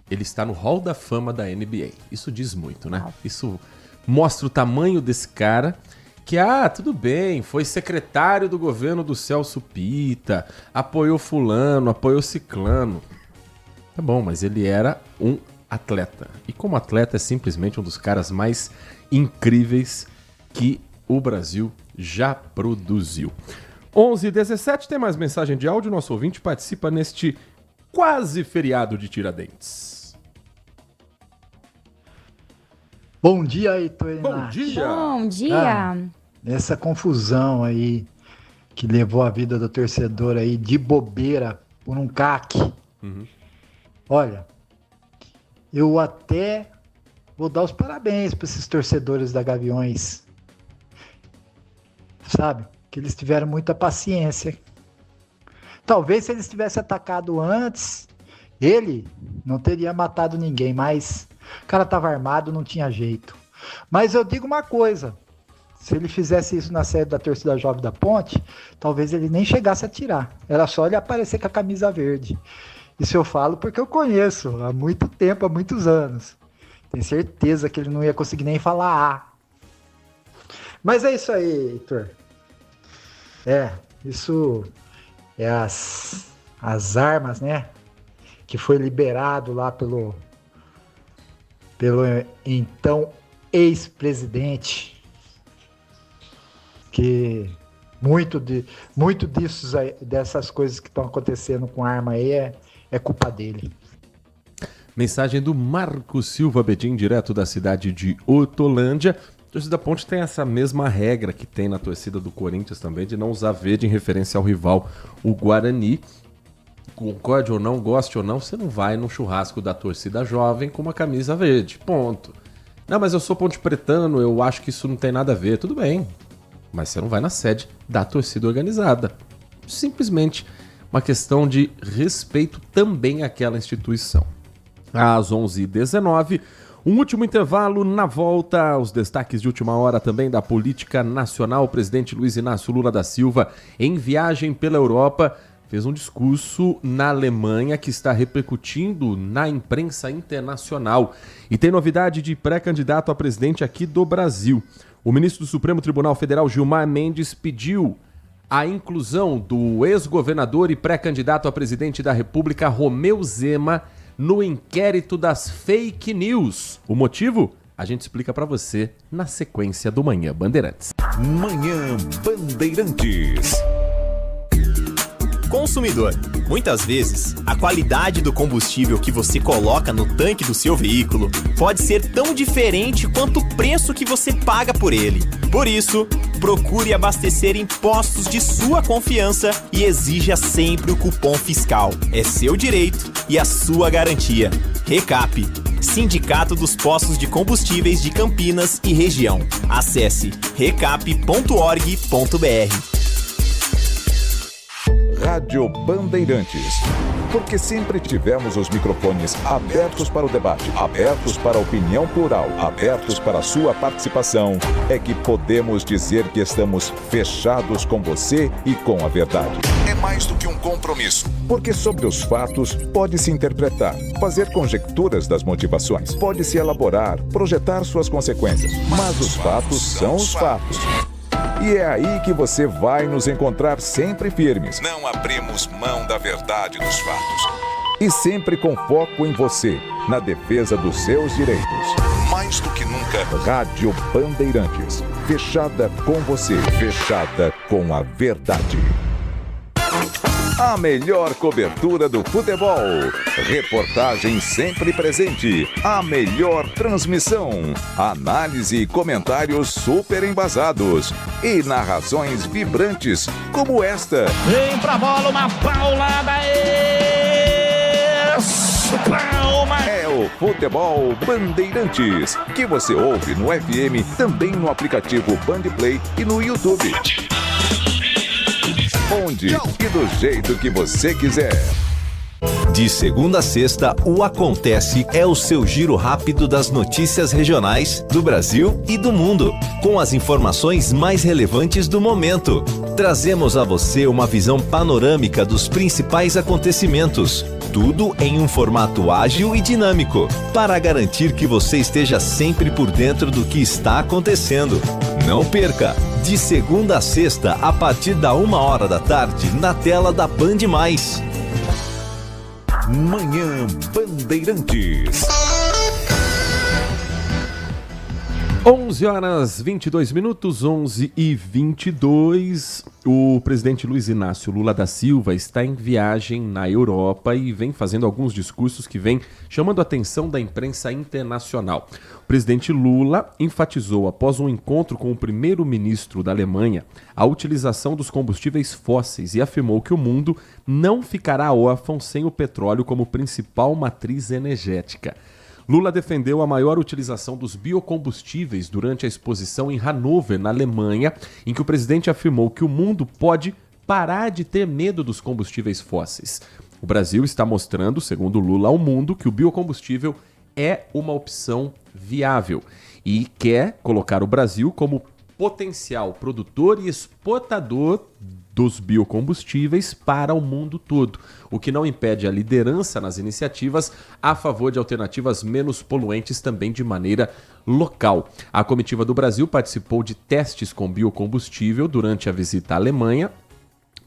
ele está no Hall da Fama da NBA. Isso diz muito, né? Isso mostra o tamanho desse cara, que, tudo bem, foi secretário do governo do Celso Pitta, apoiou fulano, apoiou ciclano. Tá bom, mas ele era um atleta. E como atleta é simplesmente um dos caras mais incríveis que o Brasil já produziu. 11h17, tem mais mensagem de áudio. Nosso ouvinte participa neste quase feriado de Tiradentes. Bom dia, Heitor. Bom dia. Bom dia. Essa confusão aí que levou a vida do torcedor aí de bobeira por um CAC. Olha, eu até vou dar os parabéns para esses torcedores da Gaviões. Sabe? Que eles tiveram muita paciência. Talvez se eles tivessem atacado antes, ele não teria matado ninguém, mas o cara estava armado, não tinha jeito. Mas eu digo uma coisa, se ele fizesse isso na sede da torcida jovem da Ponte, talvez ele nem chegasse a tirar. Era só ele aparecer com a camisa verde. Isso eu falo porque eu conheço há muito tempo, há muitos anos. Tenho certeza que ele não ia conseguir nem falar Mas é isso aí, Heitor. Isso é as armas, né? Que foi liberado lá pelo então ex-presidente, que muito dessas coisas que estão acontecendo com arma aí é culpa dele. Mensagem do Marco Silva Bedin, direto da cidade de Hortolândia. A torcida da Ponte tem essa mesma regra que tem na torcida do Corinthians também, de não usar verde em referência ao rival, o Guarani. Concorde ou não, goste ou não, você não vai num churrasco da torcida jovem com uma camisa verde, ponto. Não, mas eu sou ponte pretano, eu acho que isso não tem nada a ver. Tudo bem, mas você não vai na sede da torcida organizada. Simplesmente uma questão de respeito também àquela instituição. Às 11h19, Um último intervalo, na volta, os destaques de última hora também da política nacional. O presidente Luiz Inácio Lula da Silva, em viagem pela Europa, fez um discurso na Alemanha que está repercutindo na imprensa internacional. E tem novidade de pré-candidato a presidente aqui do Brasil. O ministro do Supremo Tribunal Federal, Gilmar Mendes, pediu a inclusão do ex-governador e pré-candidato a presidente da República, Romeu Zema, no inquérito das fake news. O motivo? A gente explica pra você na sequência do Manhã Bandeirantes. Manhã Bandeirantes. Consumidor. Muitas vezes, a qualidade do combustível que você coloca no tanque do seu veículo pode ser tão diferente quanto o preço que você paga por ele. Por isso, procure abastecer em postos de sua confiança e exija sempre o cupom fiscal. É seu direito e a sua garantia. Recap, Sindicato dos Postos de Combustíveis de Campinas e Região. Acesse recap.org.br. Rádio Bandeirantes. Porque sempre tivemos os microfones abertos para o debate, abertos para a opinião plural, abertos para a sua participação, é que podemos dizer que estamos fechados com você e com a verdade. É mais do que um compromisso, porque sobre os fatos pode-se interpretar, fazer conjecturas das motivações, pode-se elaborar, projetar suas consequências, mas os fatos são os fatos. E é aí que você vai nos encontrar sempre firmes. Não abrimos mão da verdade dos fatos. E sempre com foco em você, na defesa dos seus direitos. Mais do que nunca, Rádio Bandeirantes. Fechada com você, fechada com a verdade. A melhor cobertura do futebol. Reportagem sempre presente. A melhor transmissão. Análise e comentários super embasados. E narrações vibrantes como esta. Vem pra bola, uma paulada. Palma. É o Futebol Bandeirantes, que você ouve no FM, também no aplicativo Bandplay e no YouTube. Onde e do jeito que você quiser. De segunda a sexta, o Acontece é o seu giro rápido das notícias regionais do Brasil e do mundo, com as informações mais relevantes do momento. Trazemos a você uma visão panorâmica dos principais acontecimentos, tudo em um formato ágil e dinâmico, para garantir que você esteja sempre por dentro do que está acontecendo. Não perca! De segunda a sexta, a partir da 13h, na tela da Band+. Manhã Bandeirantes. 11h22, 11h22. O presidente Luiz Inácio Lula da Silva está em viagem na Europa e vem fazendo alguns discursos que vêm chamando a atenção da imprensa internacional. O presidente Lula enfatizou, após um encontro com o primeiro-ministro da Alemanha, a utilização dos combustíveis fósseis e afirmou que o mundo não ficará órfão sem o petróleo como principal matriz energética. Lula defendeu a maior utilização dos biocombustíveis durante a exposição em Hannover, na Alemanha, em que o presidente afirmou que o mundo pode parar de ter medo dos combustíveis fósseis. O Brasil está mostrando, segundo Lula, ao mundo que o biocombustível é uma opção viável e quer colocar o Brasil como potencial produtor e exportador dos biocombustíveis para o mundo todo, o que não impede a liderança nas iniciativas a favor de alternativas menos poluentes também de maneira local. A comitiva do Brasil participou de testes com biocombustível durante a visita à Alemanha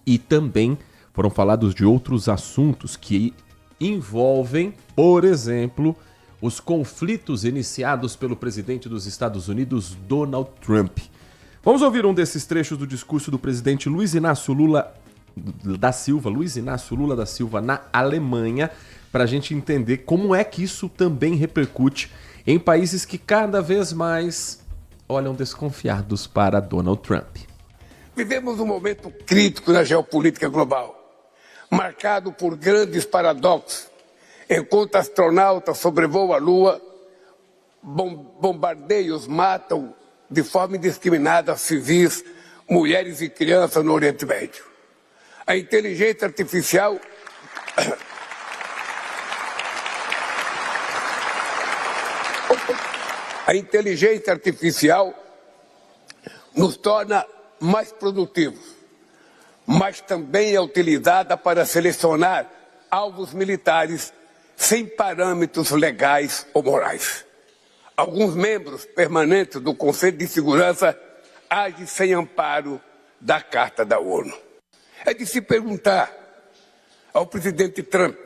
e também foram falados de outros assuntos que envolvem, por exemplo, os conflitos iniciados pelo presidente dos Estados Unidos, Donald Trump. Vamos ouvir um desses trechos do discurso do presidente Luiz Inácio Lula da Silva na Alemanha, para a gente entender como é que isso também repercute em países que cada vez mais olham desconfiados para Donald Trump. Vivemos um momento crítico na geopolítica global, marcado por grandes paradoxos. Enquanto astronautas sobrevoam a Lua, bombardeios matam de forma indiscriminada civis, mulheres e crianças no Oriente Médio. A inteligência artificial A inteligência artificial nos torna mais produtivos, mas também é utilizada para selecionar alvos militares sem parâmetros legais ou morais. Alguns membros permanentes do Conselho de Segurança agem sem amparo da Carta da ONU. É de se perguntar ao presidente Trump,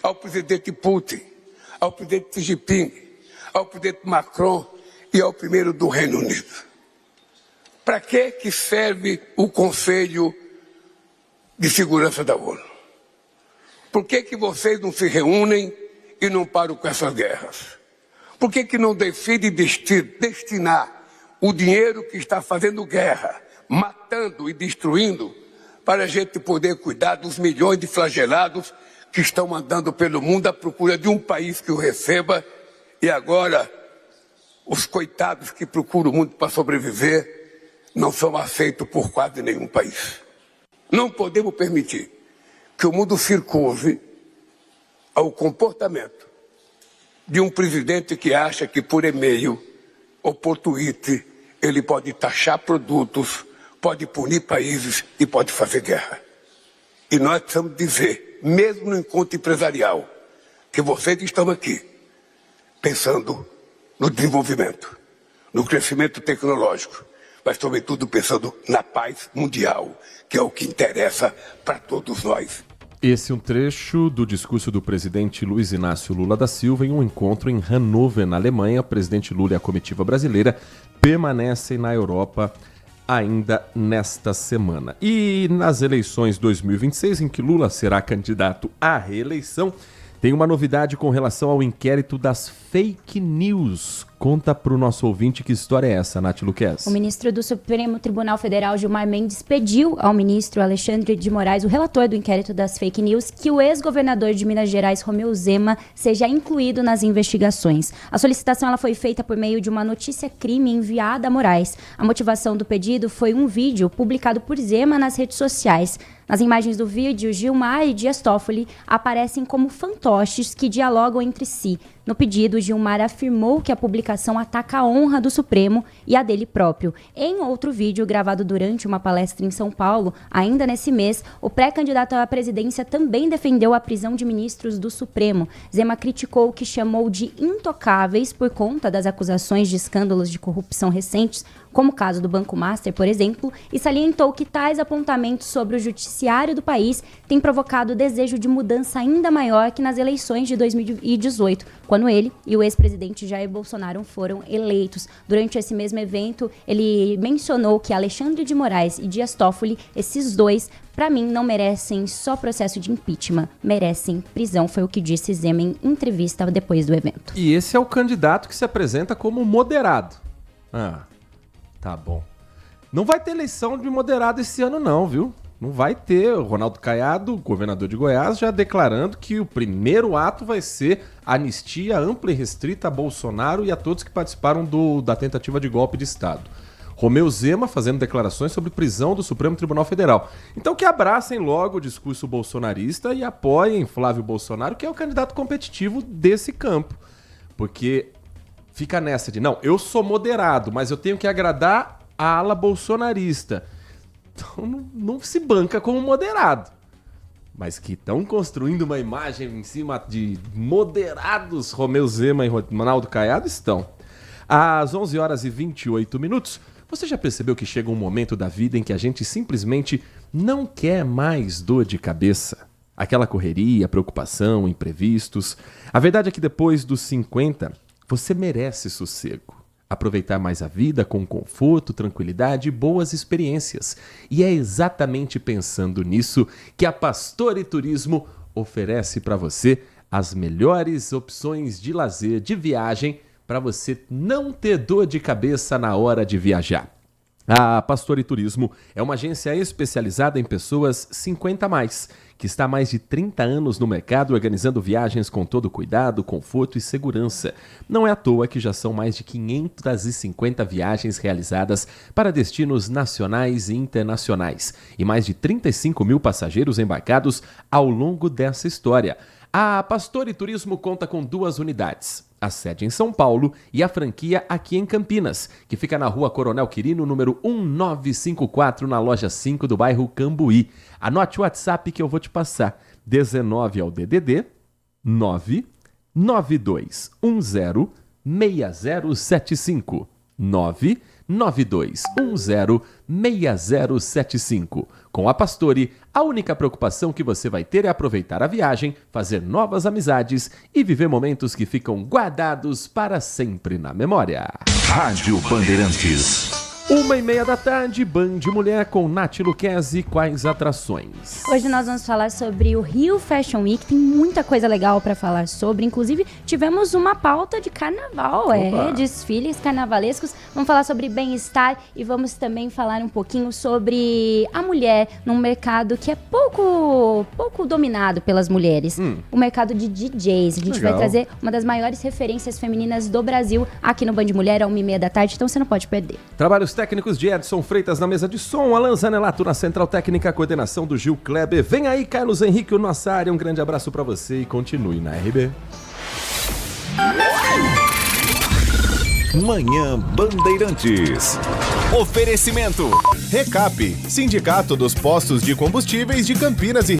ao presidente Putin, ao presidente Xi Jinping, ao presidente Macron e ao primeiro do Reino Unido. Para que serve o Conselho de Segurança da ONU? Por que vocês não se reúnem e não param com essas guerras? Por que não decidem destinar o dinheiro que está fazendo guerra, matando e destruindo, para a gente poder cuidar dos milhões de flagelados que estão andando pelo mundo à procura de um país que o receba, e agora os coitados que procuram o mundo para sobreviver não são aceitos por quase nenhum país. Não podemos permitir que o mundo circunde ao comportamento de um presidente que acha que por e-mail ou por Twitter ele pode taxar produtos, pode punir países e pode fazer guerra. E nós precisamos dizer, mesmo no encontro empresarial, que vocês estão aqui pensando no desenvolvimento, no crescimento tecnológico, mas sobretudo pensando na paz mundial, que é o que interessa para todos nós. Esse é um trecho do discurso do presidente Luiz Inácio Lula da Silva em um encontro em Hannover, na Alemanha. O presidente Lula e a comitiva brasileira permanecem na Europa ainda nesta semana. E nas eleições 2026, em que Lula será candidato à reeleição, tem uma novidade com relação ao inquérito das fake news. Conta para o nosso ouvinte que história é essa, Nath Luquez. O ministro do Supremo Tribunal Federal, Gilmar Mendes, pediu ao ministro Alexandre de Moraes, o relator do inquérito das fake news, que o ex-governador de Minas Gerais, Romeu Zema, seja incluído nas investigações. A solicitação ela foi feita por meio de uma notícia-crime enviada a Moraes. A motivação do pedido foi um vídeo publicado por Zema nas redes sociais. Nas imagens do vídeo, Gilmar e Dias Toffoli aparecem como fantoches que dialogam entre si. No pedido, Gilmar afirmou que a publicação ataca a honra do Supremo e a dele próprio. Em outro vídeo, gravado durante uma palestra em São Paulo, ainda nesse mês, o pré-candidato à presidência também defendeu a prisão de ministros do Supremo. Zema criticou o que chamou de intocáveis por conta das acusações de escândalos de corrupção recentes, como o caso do Banco Master, por exemplo, e salientou que tais apontamentos sobre o judiciário do país têm provocado o desejo de mudança ainda maior que nas eleições de 2018, quando ele e o ex-presidente Jair Bolsonaro foram eleitos. Durante esse mesmo evento, ele mencionou que Alexandre de Moraes e Dias Toffoli, esses dois, para mim, não merecem só processo de impeachment, merecem prisão, foi o que disse Zema em entrevista depois do evento. E esse é o candidato que se apresenta como moderado. Tá bom. Não vai ter eleição de moderado esse ano não, viu? Não vai ter. O Ronaldo Caiado, governador de Goiás, já declarando que o primeiro ato vai ser anistia ampla e restrita a Bolsonaro e a todos que participaram da tentativa de golpe de Estado. Romeu Zema fazendo declarações sobre prisão do Supremo Tribunal Federal. Então que abracem logo o discurso bolsonarista e apoiem Flávio Bolsonaro, que é o candidato competitivo desse campo. Porque fica nessa de, não, eu sou moderado, mas eu tenho que agradar a ala bolsonarista. Então não se banca como moderado. Mas que estão construindo uma imagem em cima de moderados Romeu Zema e Ronaldo Caiado estão. Às 11h28, você já percebeu que chega um momento da vida em que a gente simplesmente não quer mais dor de cabeça? Aquela correria, preocupação, imprevistos. A verdade é que depois dos 50... você merece sossego, aproveitar mais a vida com conforto, tranquilidade e boas experiências. E é exatamente pensando nisso que a Pastor e Turismo oferece para você as melhores opções de lazer, de viagem, para você não ter dor de cabeça na hora de viajar. A Pastor e Turismo é uma agência especializada em pessoas 50+, que está há mais de 30 anos no mercado organizando viagens com todo cuidado, conforto e segurança. Não é à toa que já são mais de 550 viagens realizadas para destinos nacionais e internacionais e mais de 35 mil passageiros embarcados ao longo dessa história. A Pastor e Turismo conta com 2 unidades, a sede em São Paulo e a franquia aqui em Campinas, que fica na Rua Coronel Quirino, número 1954, na loja 5 do bairro Cambuí. Anote o WhatsApp que eu vou te passar. 19 é o DDD 992106075. 992106075. Com a Pastore, a única preocupação que você vai ter é aproveitar a viagem, fazer novas amizades e viver momentos que ficam guardados para sempre na memória. Rádio Bandeirantes. 1h30 da tarde, Band Mulher com Nath Luquezzi. Quais atrações? Hoje nós vamos falar sobre o Rio Fashion Week. Tem muita coisa legal para falar sobre. Inclusive, tivemos uma pauta de carnaval, desfiles carnavalescos. Vamos falar sobre bem-estar e vamos também falar um pouquinho sobre a mulher num mercado que é pouco dominado pelas mulheres. O mercado de DJs. A gente vai trazer uma das maiores referências femininas do Brasil aqui no Band Mulher, às 1h30 da tarde. Então você não pode perder. Trabalhos técnicos de Edson Freitas na mesa de som, Alan Zanelato na central técnica, coordenação do Gil Kleber. Vem aí, Carlos Henrique, o nossa área. Um grande abraço pra você e continue na RB. Manhã Bandeirantes. Oferecimento. Recap, Sindicato dos Postos de Combustíveis de Campinas e